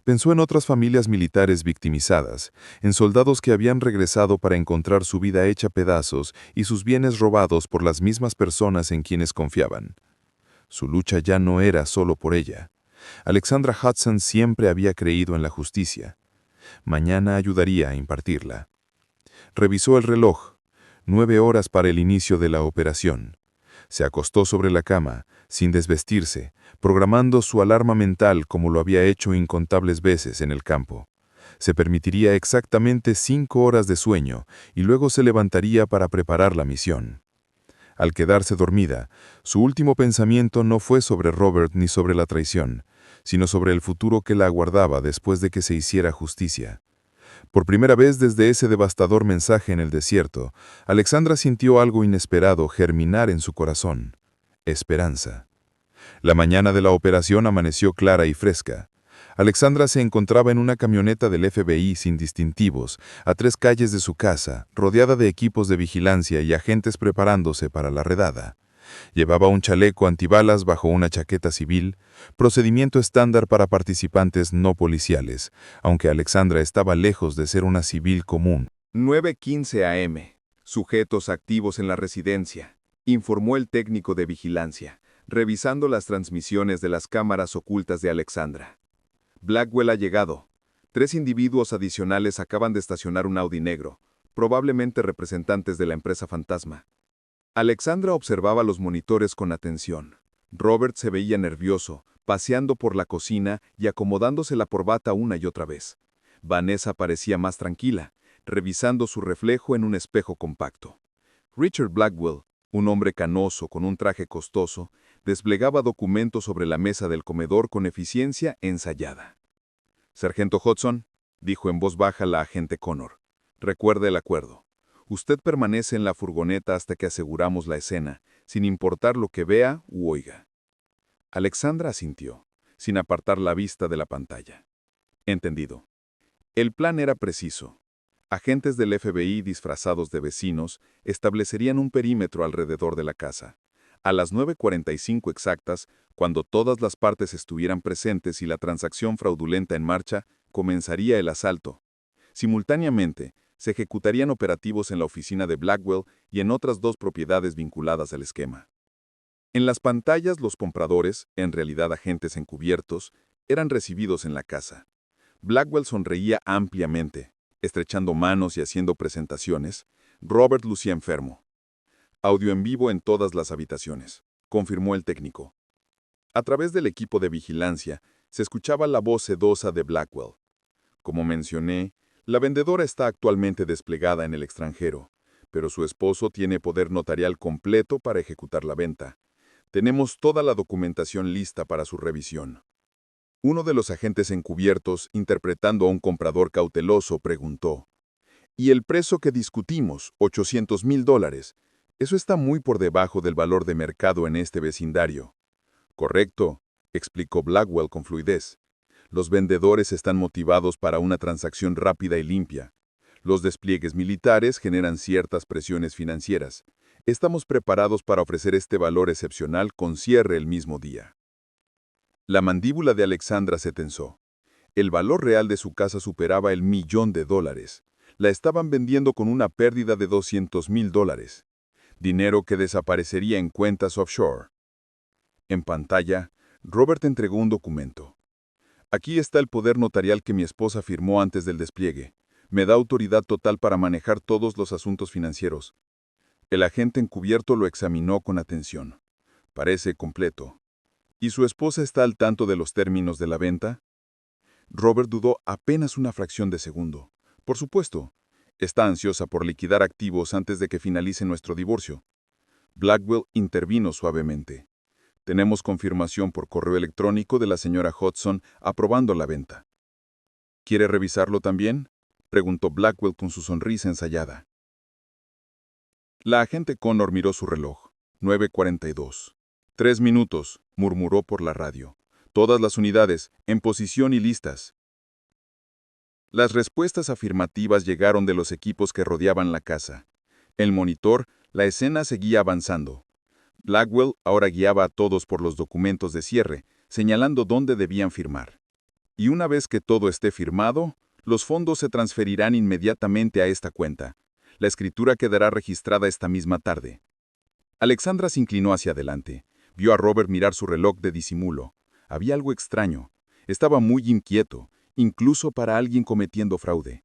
Pensó en otras familias militares victimizadas, en soldados que habían regresado para encontrar su vida hecha pedazos y sus bienes robados por las mismas personas en quienes confiaban. Su lucha ya no era solo por ella. Alexandra Hudson siempre había creído en la justicia. Mañana ayudaría a impartirla. Revisó el reloj. 9 horas para el inicio de la operación. Se acostó sobre la cama, sin desvestirse, programando su alarma mental como lo había hecho incontables veces en el campo. Se permitiría exactamente 5 horas de sueño y luego se levantaría para preparar la misión. Al quedarse dormida, su último pensamiento no fue sobre Robert ni sobre la traición, sino sobre el futuro que la aguardaba después de que se hiciera justicia. Por primera vez desde ese devastador mensaje en el desierto, Alexandra sintió algo inesperado germinar en su corazón: esperanza. La mañana de la operación amaneció clara y fresca. Alexandra se encontraba en una camioneta del FBI sin distintivos, a 3 calles de su casa, rodeada de equipos de vigilancia y agentes preparándose para la redada. Llevaba un chaleco antibalas bajo una chaqueta civil, procedimiento estándar para participantes no policiales, aunque Alexandra estaba lejos de ser una civil común. 9:15 a.m. Sujetos activos en la residencia, informó el técnico de vigilancia, revisando las transmisiones de las cámaras ocultas de Alexandra. Blackwell ha llegado. 3 individuos adicionales acaban de estacionar un Audi negro, probablemente representantes de la empresa fantasma. Alexandra observaba los monitores con atención. Robert se veía nervioso, paseando por la cocina y acomodándose la corbata una y otra vez. Vanessa parecía más tranquila, revisando su reflejo en un espejo compacto. Richard Blackwell, un hombre canoso con un traje costoso, desplegaba documentos sobre la mesa del comedor con eficiencia ensayada. «Sargento Hudson», dijo en voz baja la agente Connor, «recuerde el acuerdo. Usted permanece en la furgoneta hasta que aseguramos la escena, sin importar lo que vea u oiga». Alexandra asintió, sin apartar la vista de la pantalla. «Entendido». El plan era preciso. Agentes del FBI disfrazados de vecinos establecerían un perímetro alrededor de la casa. A las 9:45 exactas, cuando todas las partes estuvieran presentes y la transacción fraudulenta en marcha, comenzaría el asalto. Simultáneamente, se ejecutarían operativos en la oficina de Blackwell y en otras 2 propiedades vinculadas al esquema. En las pantallas, los compradores, en realidad agentes encubiertos, eran recibidos en la casa. Blackwell sonreía ampliamente, estrechando manos y haciendo presentaciones. Robert lucía enfermo. «Audio en vivo en todas las habitaciones», confirmó el técnico. A través del equipo de vigilancia, se escuchaba la voz sedosa de Blackwell. «Como mencioné, la vendedora está actualmente desplegada en el extranjero, pero su esposo tiene poder notarial completo para ejecutar la venta. Tenemos toda la documentación lista para su revisión». Uno de los agentes encubiertos, interpretando a un comprador cauteloso, preguntó: «¿Y el precio que discutimos, $800,000? Eso está muy por debajo del valor de mercado en este vecindario». «Correcto», explicó Blackwell con fluidez. «Los vendedores están motivados para una transacción rápida y limpia. Los despliegues militares generan ciertas presiones financieras. Estamos preparados para ofrecer este valor excepcional con cierre el mismo día». La mandíbula de Alexandra se tensó. El valor real de su casa superaba el $1.000.000. La estaban vendiendo con una pérdida de $200,000. Dinero que desaparecería en cuentas offshore. En pantalla, Robert entregó un documento. «Aquí está el poder notarial que mi esposa firmó antes del despliegue. Me da autoridad total para manejar todos los asuntos financieros». El agente encubierto lo examinó con atención. «Parece completo». «¿Y su esposa está al tanto de los términos de la venta?» Robert dudó apenas una fracción de segundo. «Por supuesto. Está ansiosa por liquidar activos antes de que finalice nuestro divorcio». Blackwell intervino suavemente. «Tenemos confirmación por correo electrónico de la señora Hudson aprobando la venta». «¿Quiere revisarlo también?», preguntó Blackwell con su sonrisa ensayada. La agente Connor miró su reloj. 9:42. 3 minutos, murmuró por la radio. «Todas las unidades, en posición y listas». Las respuestas afirmativas llegaron de los equipos que rodeaban la casa. El monitor, la escena seguía avanzando. Blackwell ahora guiaba a todos por los documentos de cierre, señalando dónde debían firmar. «Y una vez que todo esté firmado, los fondos se transferirán inmediatamente a esta cuenta. La escritura quedará registrada esta misma tarde». Alexandra se inclinó hacia adelante. Vio a Robert mirar su reloj de disimulo. Había algo extraño. Estaba muy inquieto, incluso para alguien cometiendo fraude.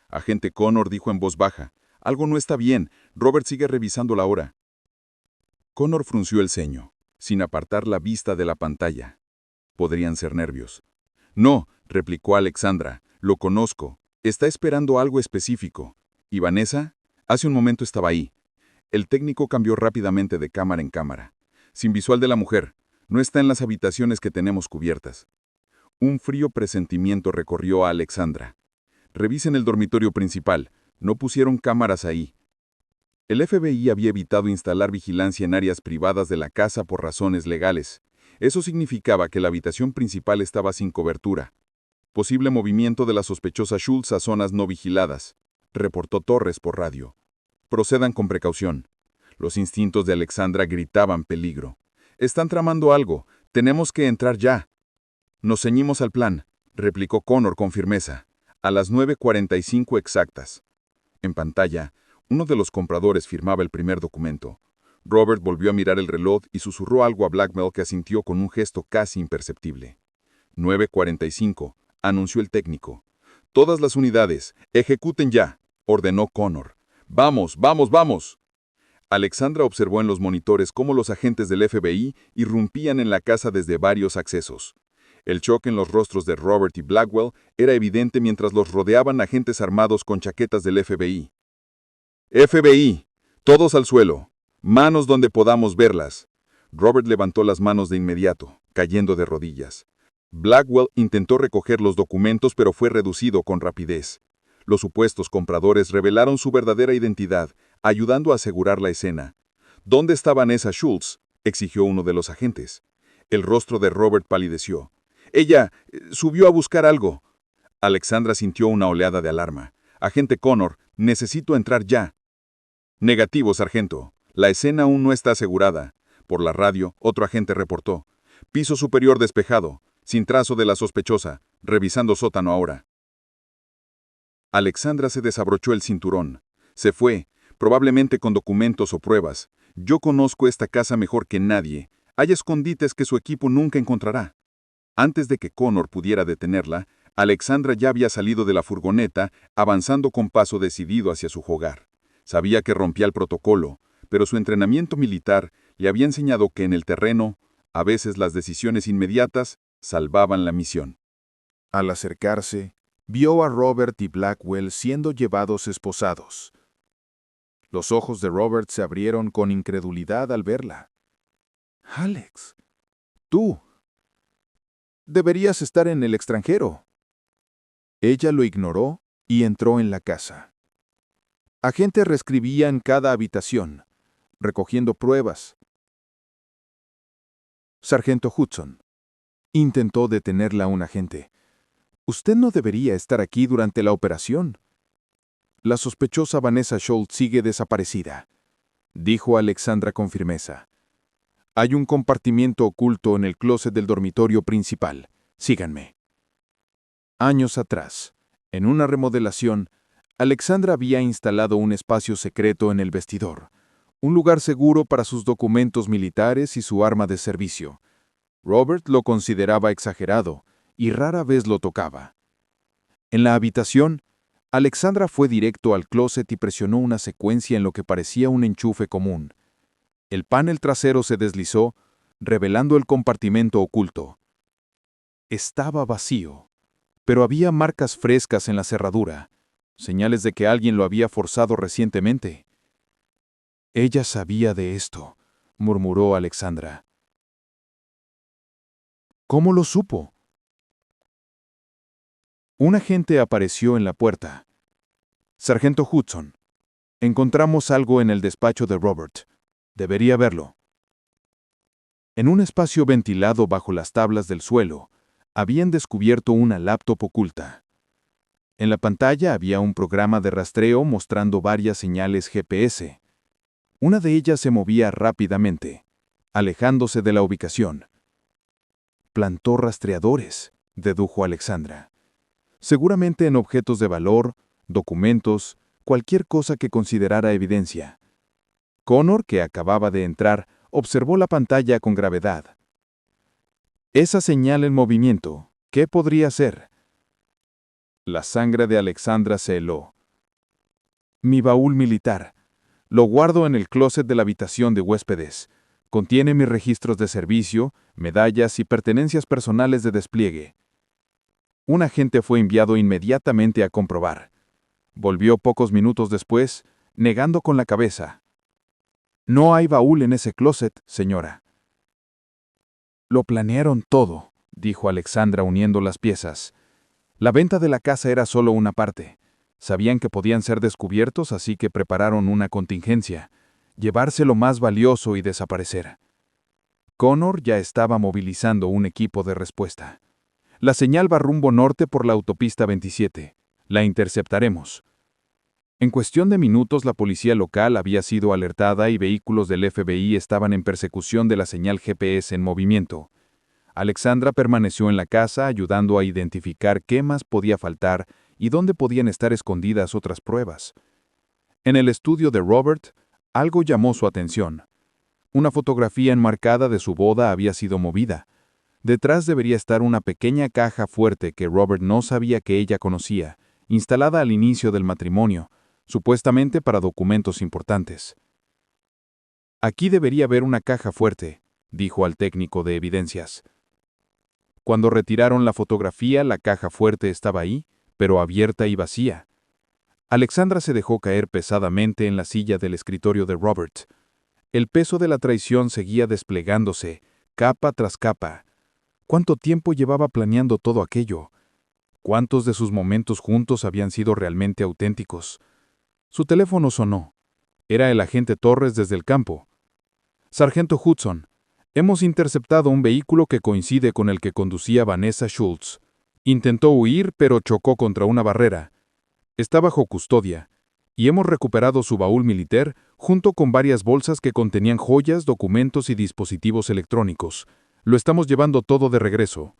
Agente Connor dijo en voz baja: «Algo no está bien. Robert sigue revisando la hora». Connor frunció el ceño, sin apartar la vista de la pantalla. Podrían ser nervios. No, replicó Alexandra, lo conozco. Está esperando algo específico. ¿Y Vanessa? Hace un momento estaba ahí. El técnico cambió rápidamente de cámara en cámara. Sin visual de la mujer. No está en las habitaciones que tenemos cubiertas. Un frío presentimiento recorrió a Alexandra. Revisen el dormitorio principal. No pusieron cámaras ahí. El FBI había evitado instalar vigilancia en áreas privadas de la casa por razones legales. Eso significaba que la habitación principal estaba sin cobertura. Posible movimiento de la sospechosa Schultz a zonas no vigiladas, reportó Torres por radio. Procedan con precaución. Los instintos de Alexandra gritaban peligro. Están tramando algo. Tenemos que entrar ya. Nos ceñimos al plan, replicó Connor con firmeza. A las 9:45 exactas. En pantalla, uno de los compradores firmaba el primer documento. Robert volvió a mirar el reloj y susurró algo a Blackmell que asintió con un gesto casi imperceptible. 9:45, anunció el técnico. Todas las unidades, ejecuten ya, ordenó Connor. ¡Vamos, vamos, vamos! Alexandra observó en los monitores cómo los agentes del FBI irrumpían en la casa desde varios accesos. El choque en los rostros de Robert y Blackwell era evidente mientras los rodeaban agentes armados con chaquetas del FBI. FBI, todos al suelo. Manos donde podamos verlas. Robert levantó las manos de inmediato, cayendo de rodillas. Blackwell intentó recoger los documentos pero fue reducido con rapidez. Los supuestos compradores revelaron su verdadera identidad, ayudando a asegurar la escena. ¿Dónde está Vanessa Schultz?, exigió uno de los agentes. El rostro de Robert palideció. Ella subió a buscar algo. Alexandra sintió una oleada de alarma. Agente Connor, necesito entrar ya. Negativo, sargento. La escena aún no está asegurada. Por la radio, otro agente reportó. Piso superior despejado, sin trazo de la sospechosa, revisando sótano ahora. Alexandra se desabrochó el cinturón. Se fue, probablemente con documentos o pruebas. Yo conozco esta casa mejor que nadie. Hay escondites que su equipo nunca encontrará. Antes de que Connor pudiera detenerla, Alexandra ya había salido de la furgoneta, avanzando con paso decidido hacia su hogar. Sabía que rompía el protocolo, pero su entrenamiento militar le había enseñado que en el terreno, a veces las decisiones inmediatas salvaban la misión. Al acercarse, vio a Robert y Blackwell siendo llevados esposados. Los ojos de Robert se abrieron con incredulidad al verla. «Alex, tú. Deberías estar en el extranjero». Ella lo ignoró y entró en la casa. Agentes reescribían cada habitación, recogiendo pruebas. Sargento Hudson. Intentó detenerla un agente. Usted no debería estar aquí durante la operación. La sospechosa Vanessa Schultz sigue desaparecida, dijo Alexandra con firmeza. Hay un compartimiento oculto en el closet del dormitorio principal. Síganme. Años atrás, en una remodelación, Alexandra había instalado un espacio secreto en el vestidor, un lugar seguro para sus documentos militares y su arma de servicio. Robert lo consideraba exagerado y rara vez lo tocaba. En la habitación, Alexandra fue directo al closet y presionó una secuencia en lo que parecía un enchufe común. El panel trasero se deslizó, revelando el compartimento oculto. Estaba vacío, pero había marcas frescas en la cerradura, señales de que alguien lo había forzado recientemente. Ella sabía de esto, murmuró Alexandra. ¿Cómo lo supo? Un agente apareció en la puerta. Sargento Hudson, encontramos algo en el despacho de Robert. Debería verlo. En un espacio ventilado bajo las tablas del suelo, habían descubierto una laptop oculta. En la pantalla había un programa de rastreo mostrando varias señales GPS. Una de ellas se movía rápidamente, alejándose de la ubicación. Plantó rastreadores, dedujo Alexandra. Seguramente en objetos de valor, documentos, cualquier cosa que considerara evidencia. Connor, que acababa de entrar, observó la pantalla con gravedad. Esa señal en movimiento, ¿qué podría ser? La sangre de Alexandra se heló. Mi baúl militar. Lo guardo en el closet de la habitación de huéspedes. Contiene mis registros de servicio, medallas y pertenencias personales de despliegue. Un agente fue enviado inmediatamente a comprobar. Volvió pocos minutos después, negando con la cabeza. No hay baúl en ese closet, señora. Lo planearon todo, dijo Alexandra uniendo las piezas. La venta de la casa era solo una parte. Sabían que podían ser descubiertos, así que prepararon una contingencia. Llevarse lo más valioso y desaparecer. Connor ya estaba movilizando un equipo de respuesta. La señal va rumbo norte por la autopista 27. La interceptaremos. En cuestión de minutos, la policía local había sido alertada y vehículos del FBI estaban en persecución de la señal GPS en movimiento. Alexandra permaneció en la casa ayudando a identificar qué más podía faltar y dónde podían estar escondidas otras pruebas. En el estudio de Robert, algo llamó su atención. Una fotografía enmarcada de su boda había sido movida. Detrás debería estar una pequeña caja fuerte que Robert no sabía que ella conocía, instalada al inicio del matrimonio, supuestamente para documentos importantes. Aquí debería haber una caja fuerte, dijo al técnico de evidencias. Cuando retiraron la fotografía, la caja fuerte estaba ahí, pero abierta y vacía. Alexandra se dejó caer pesadamente en la silla del escritorio de Robert. El peso de la traición seguía desplegándose, capa tras capa. ¿Cuánto tiempo llevaba planeando todo aquello? ¿Cuántos de sus momentos juntos habían sido realmente auténticos? Su teléfono sonó. Era el agente Torres desde el campo. Sargento Hudson, hemos interceptado un vehículo que coincide con el que conducía Vanessa Schultz. Intentó huir, pero chocó contra una barrera. Está bajo custodia, y hemos recuperado su baúl militar junto con varias bolsas que contenían joyas, documentos y dispositivos electrónicos. Lo estamos llevando todo de regreso.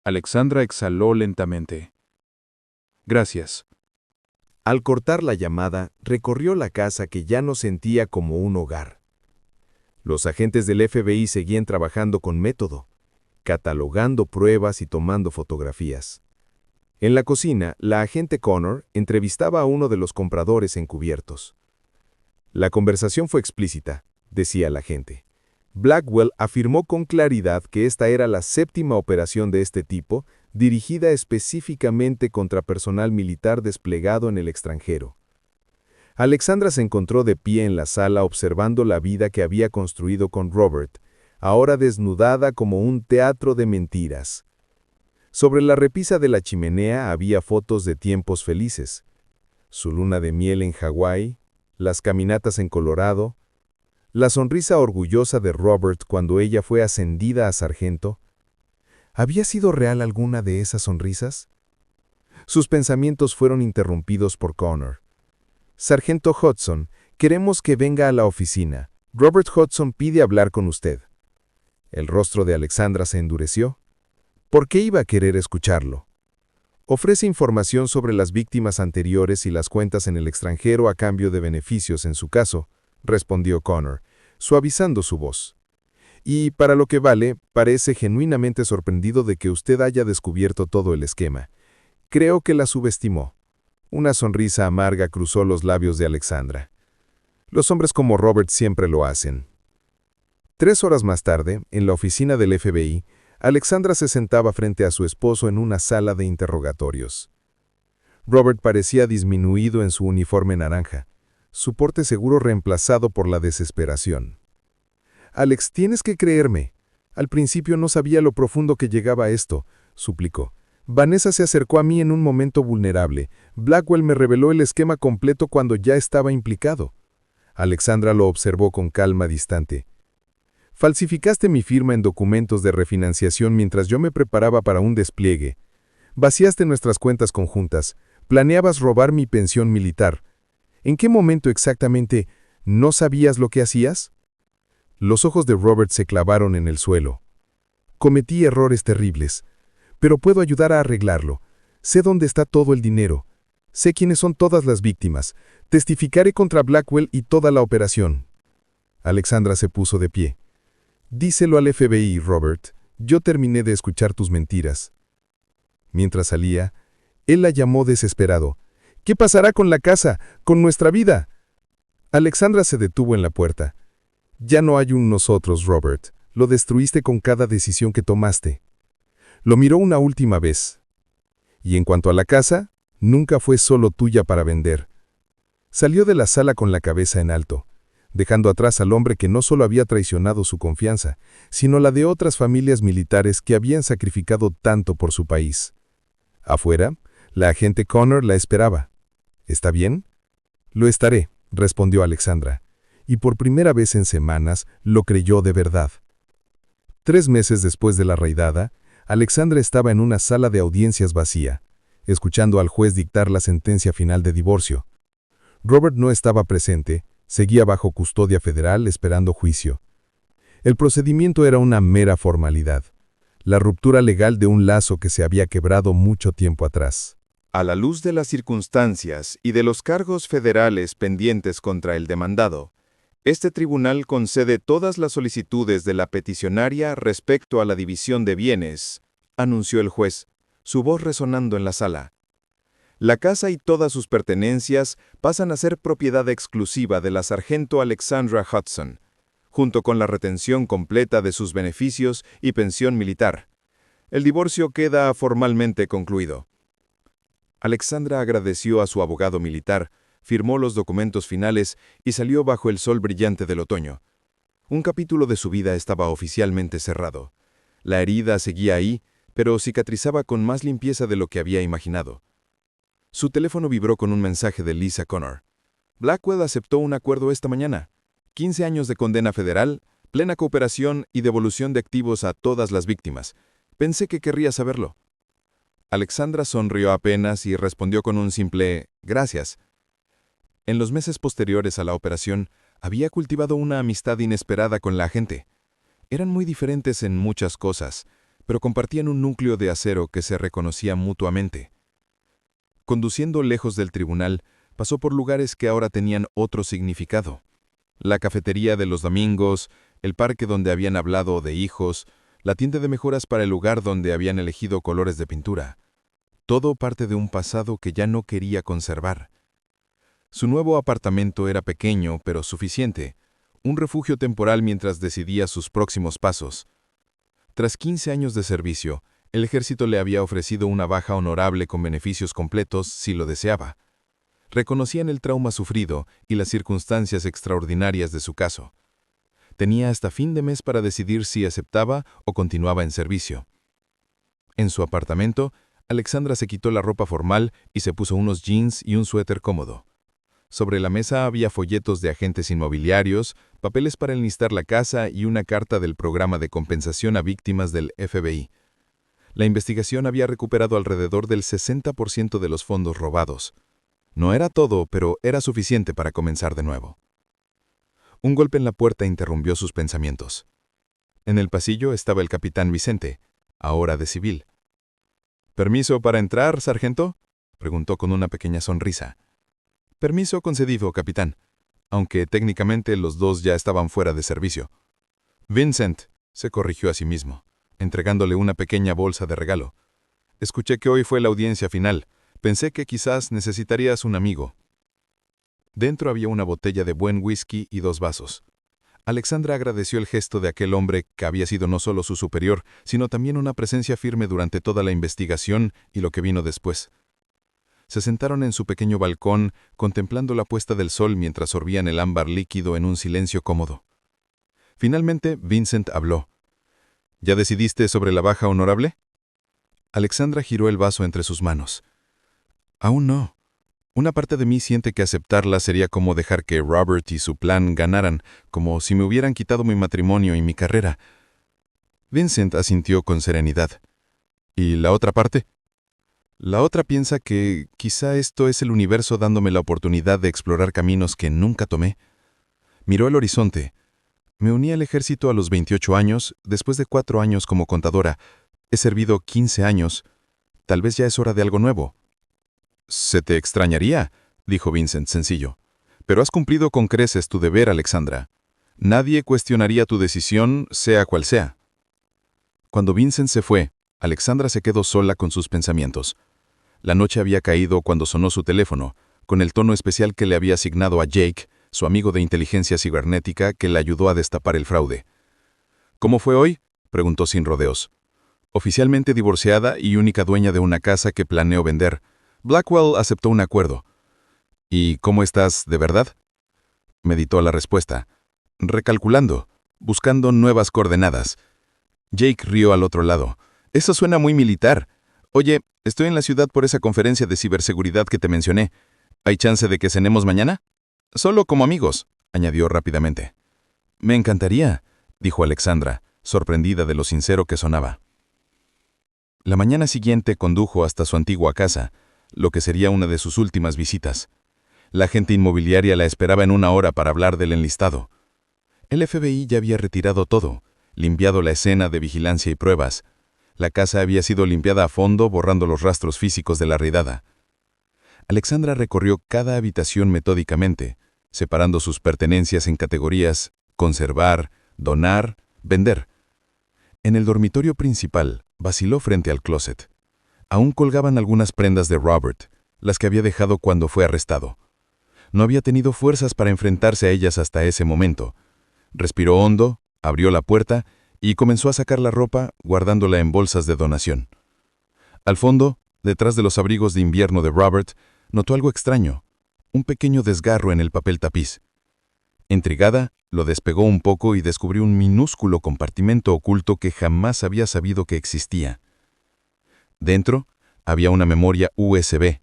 Alexandra exhaló lentamente. Gracias. Al cortar la llamada, recorrió la casa que ya no sentía como un hogar. Los agentes del FBI seguían trabajando con método, catalogando pruebas y tomando fotografías. En la cocina, la agente Connor entrevistaba a uno de los compradores encubiertos. La conversación fue explícita, decía la agente. Blackwell afirmó con claridad que esta era la 7ª operación de este tipo, dirigida específicamente contra personal militar desplegado en el extranjero. Alexandra se encontró de pie en la sala observando la vida que había construido con Robert, ahora desnudada como un teatro de mentiras. Sobre la repisa de la chimenea había fotos de tiempos felices. Su luna de miel en Hawái, las caminatas en Colorado, la sonrisa orgullosa de Robert cuando ella fue ascendida a sargento. ¿Había sido real alguna de esas sonrisas? Sus pensamientos fueron interrumpidos por Connor. Sargento Hudson, queremos que venga a la oficina. Robert Hudson pide hablar con usted. El rostro de Alexandra se endureció. ¿Por qué iba a querer escucharlo? Ofrece información sobre las víctimas anteriores y las cuentas en el extranjero a cambio de beneficios en su caso, respondió Connor, suavizando su voz. Y, para lo que vale, parece genuinamente sorprendido de que usted haya descubierto todo el esquema. Creo que la subestimó. Una sonrisa amarga cruzó los labios de Alexandra. Los hombres como Robert siempre lo hacen. 3 horas más tarde, en la oficina del FBI, Alexandra se sentaba frente a su esposo en una sala de interrogatorios. Robert parecía disminuido en su uniforme naranja, su porte seguro reemplazado por la desesperación. «Alex, tienes que creerme. Al principio no sabía lo profundo que llegaba esto», suplicó. «Vanessa se acercó a mí en un momento vulnerable. Blackwell me reveló el esquema completo cuando ya estaba implicado». Alexandra lo observó con calma distante. «Falsificaste mi firma en documentos de refinanciación mientras yo me preparaba para un despliegue. Vaciaste nuestras cuentas conjuntas. Planeabas robar mi pensión militar. ¿En qué momento exactamente no sabías lo que hacías?» Los ojos de Robert se clavaron en el suelo. «Cometí errores terribles, pero puedo ayudar a arreglarlo. Sé dónde está todo el dinero. Sé quiénes son todas las víctimas. Testificaré contra Blackwell y toda la operación». Alexandra se puso de pie. «Díselo al FBI, Robert. Yo terminé de escuchar tus mentiras». Mientras salía, él la llamó desesperado. «¿Qué pasará con la casa? ¿Con nuestra vida?» Alexandra se detuvo en la puerta. Ya no hay un nosotros, Robert. Lo destruiste con cada decisión que tomaste. Lo miró una última vez. Y en cuanto a la casa, nunca fue solo tuya para vender. Salió de la sala con la cabeza en alto, dejando atrás al hombre que no solo había traicionado su confianza, sino la de otras familias militares que habían sacrificado tanto por su país. Afuera, la agente Connor la esperaba. ¿Está bien? Lo estaré, respondió Alexandra, y por primera vez en semanas lo creyó de verdad. 3 meses después de la raidada, Alexandra estaba en una sala de audiencias vacía, escuchando al juez dictar la sentencia final de divorcio. Robert no estaba presente, seguía bajo custodia federal esperando juicio. El procedimiento era una mera formalidad, la ruptura legal de un lazo que se había quebrado mucho tiempo atrás. A la luz de las circunstancias y de los cargos federales pendientes contra el demandado, este tribunal concede todas las solicitudes de la peticionaria respecto a la división de bienes, anunció el juez, su voz resonando en la sala. La casa y todas sus pertenencias pasan a ser propiedad exclusiva de la sargento Alexandra Hudson, junto con la retención completa de sus beneficios y pensión militar. El divorcio queda formalmente concluido. Alexandra agradeció a su abogado militar, firmó los documentos finales y salió bajo el sol brillante del otoño. Un capítulo de su vida estaba oficialmente cerrado. La herida seguía ahí, pero cicatrizaba con más limpieza de lo que había imaginado. Su teléfono vibró con un mensaje de Lisa Connor. Blackwell aceptó un acuerdo esta mañana. 15 años de condena federal, plena cooperación y devolución de activos a todas las víctimas. Pensé que querría saberlo. Alexandra sonrió apenas y respondió con un simple «gracias». En los meses posteriores a la operación, había cultivado una amistad inesperada con la agente. Eran muy diferentes en muchas cosas, pero compartían un núcleo de acero que se reconocía mutuamente. Conduciendo lejos del tribunal, pasó por lugares que ahora tenían otro significado. La cafetería de los domingos, el parque donde habían hablado de hijos, la tienda de mejoras para el lugar donde habían elegido colores de pintura. Todo parte de un pasado que ya no quería conservar. Su nuevo apartamento era pequeño, pero suficiente, un refugio temporal mientras decidía sus próximos pasos. Tras 15 años de servicio, el ejército le había ofrecido una baja honorable con beneficios completos si lo deseaba. Reconocían el trauma sufrido y las circunstancias extraordinarias de su caso. Tenía hasta fin de mes para decidir si aceptaba o continuaba en servicio. En su apartamento, Alexandra se quitó la ropa formal y se puso unos jeans y un suéter cómodo. Sobre la mesa había folletos de agentes inmobiliarios, papeles para enlistar la casa y una carta del programa de compensación a víctimas del FBI. La investigación había recuperado alrededor del 60% de los fondos robados. No era todo, pero era suficiente para comenzar de nuevo. Un golpe en la puerta interrumpió sus pensamientos. En el pasillo estaba el capitán Vicente, ahora de civil. «¿Permiso para entrar, sargento?», preguntó con una pequeña sonrisa. «Permiso concedido, capitán», aunque técnicamente los dos ya estaban fuera de servicio. «Vincent», se corrigió a sí mismo, entregándole una pequeña bolsa de regalo. «Escuché que hoy fue la audiencia final. Pensé que quizás necesitarías un amigo». Dentro había una botella de buen whisky y 2 vasos. Alexandra agradeció el gesto de aquel hombre que había sido no solo su superior, sino también una presencia firme durante toda la investigación y lo que vino después. Se sentaron en su pequeño balcón, contemplando la puesta del sol mientras sorbían el ámbar líquido en un silencio cómodo. Finalmente, Vincent habló. «¿Ya decidiste sobre la baja honorable?». Alexandra giró el vaso entre sus manos. «Aún no. Una parte de mí siente que aceptarla sería como dejar que Robert y su plan ganaran, como si me hubieran quitado mi matrimonio y mi carrera». Vincent asintió con serenidad. «¿Y la otra parte?». «La otra piensa que quizá esto es el universo dándome la oportunidad de explorar caminos que nunca tomé». Miró el horizonte. «Me uní al ejército a los 28 años, después de 4 años como contadora. He servido 15 años. Tal vez ya es hora de algo nuevo». «Se te extrañaría», dijo Vincent sencillo. «Pero has cumplido con creces tu deber, Alexandra. Nadie cuestionaría tu decisión, sea cual sea». Cuando Vincent se fue, Alexandra se quedó sola con sus pensamientos. La noche había caído cuando sonó su teléfono, con el tono especial que le había asignado a Jake, su amigo de inteligencia cibernética que le ayudó a destapar el fraude. ¿Cómo fue hoy?, preguntó sin rodeos. Oficialmente divorciada y única dueña de una casa que planeo vender, Blackwell aceptó un acuerdo. ¿Y cómo estás, de verdad? Meditó la respuesta, recalculando, buscando nuevas coordenadas. Jake rió al otro lado. Eso suena muy militar. Oye, estoy en la ciudad por esa conferencia de ciberseguridad que te mencioné. ¿Hay chance de que cenemos mañana? Solo como amigos, añadió rápidamente. Me encantaría, dijo Alexandra, sorprendida de lo sincero que sonaba. La mañana siguiente condujo hasta su antigua casa, lo que sería una de sus últimas visitas. La agente inmobiliaria la esperaba en 1 hora para hablar del enlistado. El FBI ya había retirado todo, limpiado la escena de vigilancia y pruebas. La casa había sido limpiada a fondo, borrando los rastros físicos de la redada. Alexandra recorrió cada habitación metódicamente, separando sus pertenencias en categorías: conservar, donar, vender. En el dormitorio principal, vaciló frente al closet. Aún colgaban algunas prendas de Robert, las que había dejado cuando fue arrestado. No había tenido fuerzas para enfrentarse a ellas hasta ese momento. Respiró hondo, abrió la puerta y comenzó a sacar la ropa, guardándola en bolsas de donación. Al fondo, detrás de los abrigos de invierno de Robert, notó algo extraño, un pequeño desgarro en el papel tapiz. Intrigada, lo despegó un poco y descubrió un minúsculo compartimento oculto que jamás había sabido que existía. Dentro, había una memoria USB.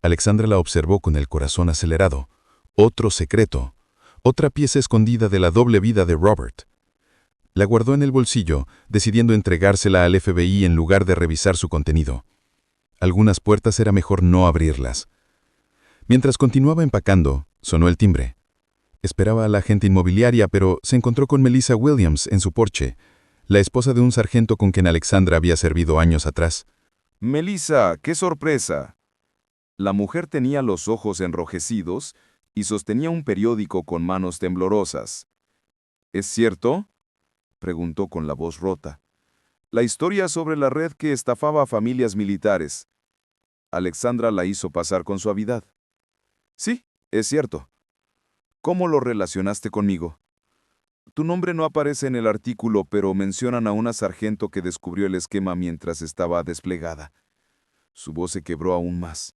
Alexandra la observó con el corazón acelerado. Otro secreto, otra pieza escondida de la doble vida de Robert. La guardó en el bolsillo, decidiendo entregársela al FBI en lugar de revisar su contenido. Algunas puertas era mejor no abrirlas. Mientras continuaba empacando, sonó el timbre. Esperaba a la agente inmobiliaria, pero se encontró con Melissa Williams en su porche, la esposa de un sargento con quien Alexandra había servido años atrás. Melissa, qué sorpresa. La mujer tenía los ojos enrojecidos y sostenía un periódico con manos temblorosas. ¿Es cierto?, preguntó con la voz rota. La historia sobre la red que estafaba a familias militares. Alexandra la hizo pasar con suavidad. Sí, es cierto. ¿Cómo lo relacionaste conmigo? Tu nombre no aparece en el artículo, pero mencionan a una sargento que descubrió el esquema mientras estaba desplegada. Su voz se quebró aún más.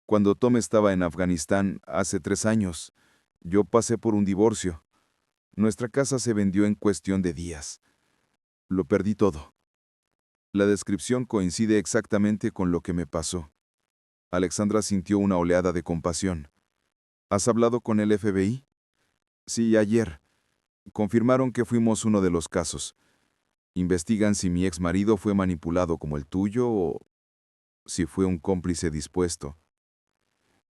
Cuando Tom estaba en Afganistán hace 3 años, yo pasé por un divorcio. Nuestra casa se vendió en cuestión de días. Lo perdí todo. La descripción coincide exactamente con lo que me pasó. Alexandra sintió una oleada de compasión. ¿Has hablado con el FBI? Sí, ayer. Confirmaron que fuimos uno de los casos. Investigan si mi ex marido fue manipulado como el tuyo o si fue un cómplice dispuesto.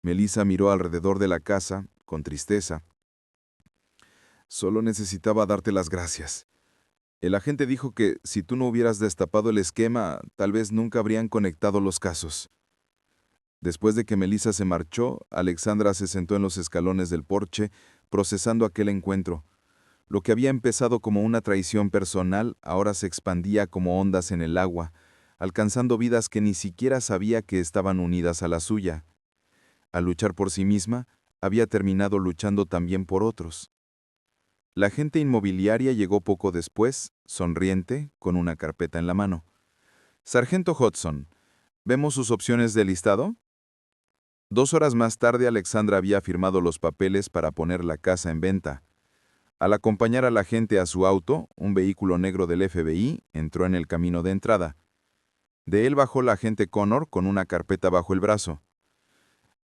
Melissa miró alrededor de la casa, con tristeza. Solo necesitaba darte las gracias. El agente dijo que si tú no hubieras destapado el esquema, tal vez nunca habrían conectado los casos. Después de que Melissa se marchó, Alexandra se sentó en los escalones del porche, procesando aquel encuentro. Lo que había empezado como una traición personal, ahora se expandía como ondas en el agua, alcanzando vidas que ni siquiera sabía que estaban unidas a la suya. Al luchar por sí misma, había terminado luchando también por otros. La agente inmobiliaria llegó poco después, sonriente, con una carpeta en la mano. Sargento Hudson, ¿vemos sus opciones de listado? 2 horas más tarde, Alexandra había firmado los papeles para poner la casa en venta. Al acompañar al agente a su auto, un vehículo negro del FBI entró en el camino de entrada. De él bajó la agente Connor con una carpeta bajo el brazo.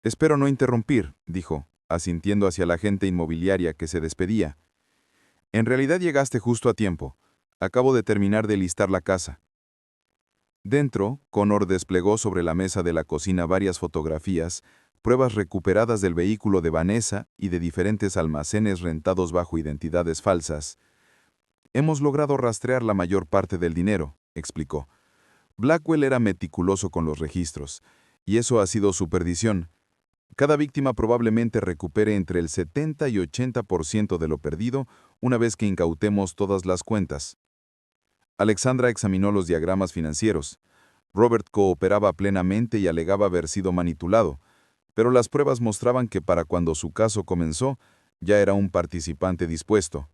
«Espero no interrumpir», dijo, asintiendo hacia la agente inmobiliaria que se despedía. «En realidad llegaste justo a tiempo. Acabo de terminar de listar la casa». Dentro, Connor desplegó sobre la mesa de la cocina varias fotografías, pruebas recuperadas del vehículo de Vanessa y de diferentes almacenes rentados bajo identidades falsas. «Hemos logrado rastrear la mayor parte del dinero», explicó. Blackwell era meticuloso con los registros, y eso ha sido su perdición. Cada víctima probablemente recupere entre el 70 y 80% de lo perdido una vez que incautemos todas las cuentas. Alexandra examinó los diagramas financieros. Robert cooperaba plenamente y alegaba haber sido manipulado, Pero las pruebas mostraban que para cuando su caso comenzó, ya era un participante dispuesto.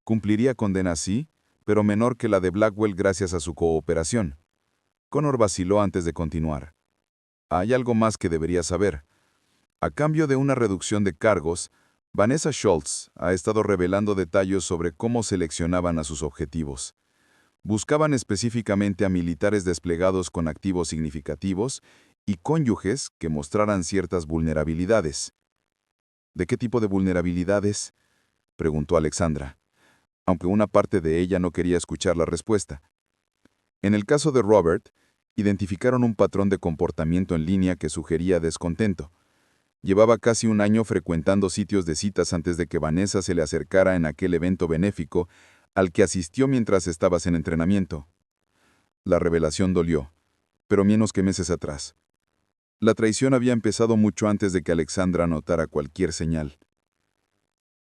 Cumpliría condena sí, pero menor que la de Blackwell gracias a su cooperación. Connor vaciló antes de continuar. Hay algo más que debería saber. A cambio de una reducción de cargos, Vanessa Schultz ha estado revelando detalles sobre cómo seleccionaban a sus objetivos. Buscaban específicamente a militares desplegados con activos significativos y cónyuges que mostraran ciertas vulnerabilidades. ¿De qué tipo de vulnerabilidades?, preguntó Alexandra, aunque una parte de ella no quería escuchar la respuesta. En el caso de Robert, identificaron un patrón de comportamiento en línea que sugería descontento. Llevaba casi un año frecuentando sitios de citas antes de que Vanessa se le acercara en aquel evento benéfico al que asistió mientras estabas en entrenamiento. La revelación dolió, pero menos que meses atrás. La traición había empezado mucho antes de que Alexandra notara cualquier señal.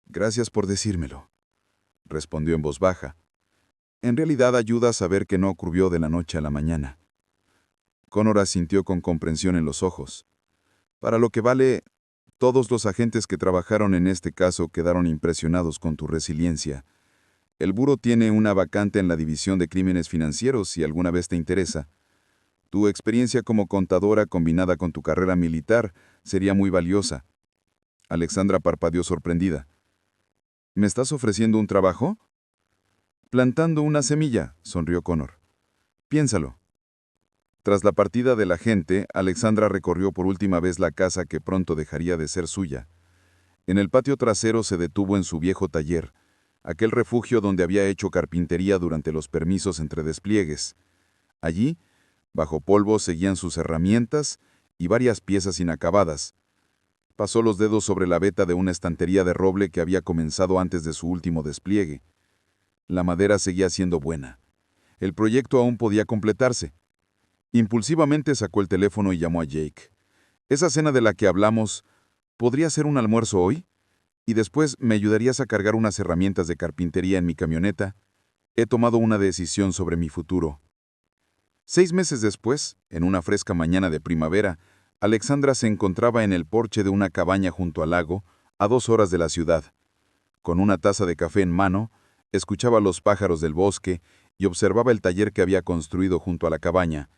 «Gracias por decírmelo», respondió en voz baja. «En realidad ayuda a saber que no ocurrió de la noche a la mañana». Connor asintió con comprensión en los ojos. «Para lo que vale, todos los agentes que trabajaron en este caso quedaron impresionados con tu resiliencia. El Buró tiene una vacante en la División de Crímenes Financieros si alguna vez te interesa. Tu experiencia como contadora combinada con tu carrera militar sería muy valiosa». Alexandra parpadeó sorprendida. «¿Me estás ofreciendo un trabajo?» «Plantando una semilla», sonrió Connor. «Piénsalo». Tras la partida del agente, Alexandra recorrió por última vez la casa que pronto dejaría de ser suya. En el patio trasero se detuvo en su viejo taller, aquel refugio donde había hecho carpintería durante los permisos entre despliegues. Allí, bajo polvo, seguían sus herramientas y varias piezas inacabadas. Pasó los dedos sobre la veta de una estantería de roble que había comenzado antes de su último despliegue. La madera seguía siendo buena. El proyecto aún podía completarse. Impulsivamente sacó el teléfono y llamó a Jake. «Esa cena de la que hablamos, ¿podría ser un almuerzo hoy? Y después, ¿me ayudarías a cargar unas herramientas de carpintería en mi camioneta? He tomado una decisión sobre mi futuro». 6 meses después, en una fresca mañana de primavera, Alexandra se encontraba en el porche de una cabaña junto al lago, a 2 horas de la ciudad. Con una taza de café en mano, escuchaba los pájaros del bosque y observaba el taller que había construido junto a la cabaña.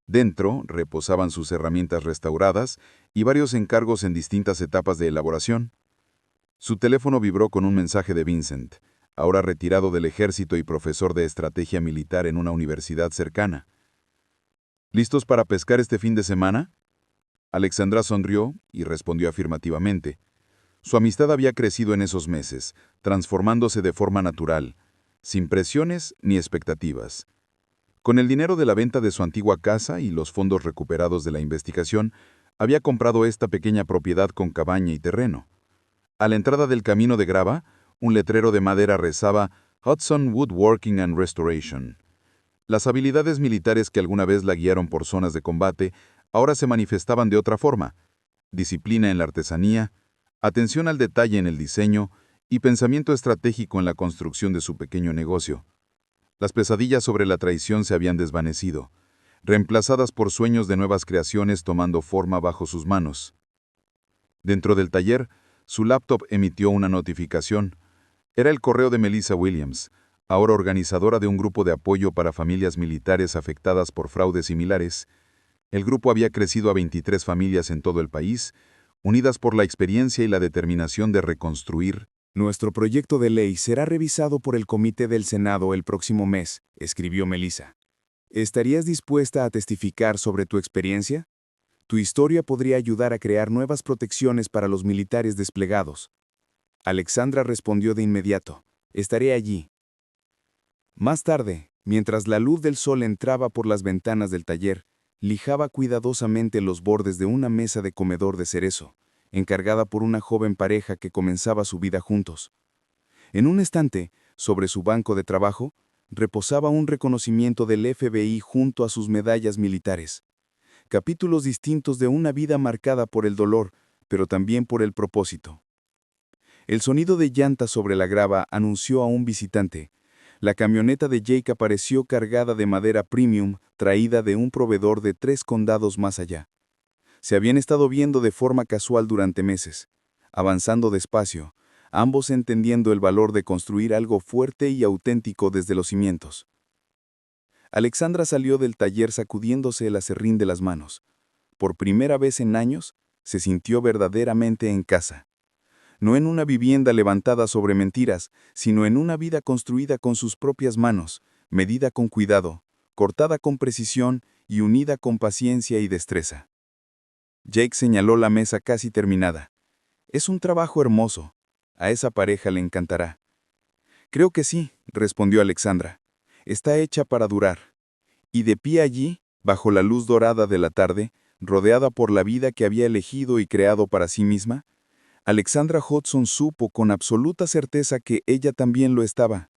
Dentro reposaban sus herramientas restauradas y varios encargos en distintas etapas de elaboración. Su teléfono vibró con un mensaje de Vincent, ahora retirado del ejército y profesor de estrategia militar en una universidad cercana. «¿Listos para pescar este fin de semana?». Alexandra sonrió y respondió afirmativamente. Su amistad había crecido en esos meses, transformándose de forma natural, sin presiones ni expectativas. Con el dinero de la venta de su antigua casa y los fondos recuperados de la investigación, había comprado esta pequeña propiedad con cabaña y terreno. A la entrada del camino de grava, un letrero de madera rezaba «Hudson Woodworking and Restoration». Las habilidades militares que alguna vez la guiaron por zonas de combate ahora se manifestaban de otra forma: disciplina en la artesanía, atención al detalle en el diseño y pensamiento estratégico en la construcción de su pequeño negocio. Las pesadillas sobre la traición se habían desvanecido, reemplazadas por sueños de nuevas creaciones tomando forma bajo sus manos. Dentro del taller, su laptop emitió una notificación. Era el correo de Melissa Williams, ahora organizadora de un grupo de apoyo para familias militares afectadas por fraudes similares. El grupo había crecido a 23 familias en todo el país, unidas por la experiencia y la determinación de reconstruir. «Nuestro proyecto de ley será revisado por el Comité del Senado el próximo mes», escribió Melissa. «¿Estarías dispuesta a testificar sobre tu experiencia? Tu historia podría ayudar a crear nuevas protecciones para los militares desplegados». Alexandra respondió de inmediato: «Estaré allí». Más tarde, mientras la luz del sol entraba por las ventanas del taller, lijaba cuidadosamente los bordes de una mesa de comedor de cerezo, encargada por una joven pareja que comenzaba su vida juntos. En un estante, sobre su banco de trabajo, reposaba un reconocimiento del FBI junto a sus medallas militares. Capítulos distintos de una vida marcada por el dolor, pero también por el propósito. El sonido de llantas sobre la grava anunció a un visitante. La camioneta de Jake apareció cargada de madera premium traída de un proveedor de 3 condados más allá. Se habían estado viendo de forma casual durante meses, avanzando despacio, ambos entendiendo el valor de construir algo fuerte y auténtico desde los cimientos. Alexandra salió del taller sacudiéndose el aserrín de las manos. Por primera vez en años, se sintió verdaderamente en casa. No en una vivienda levantada sobre mentiras, sino en una vida construida con sus propias manos, medida con cuidado, cortada con precisión y unida con paciencia y destreza. Jake señaló la mesa casi terminada. Es un trabajo hermoso. A esa pareja le encantará. Creo que sí, respondió Alexandra. Está hecha para durar. Y de pie allí, bajo la luz dorada de la tarde, rodeada por la vida que había elegido y creado para sí misma, Alexandra Hudson supo con absoluta certeza que ella también lo estaba.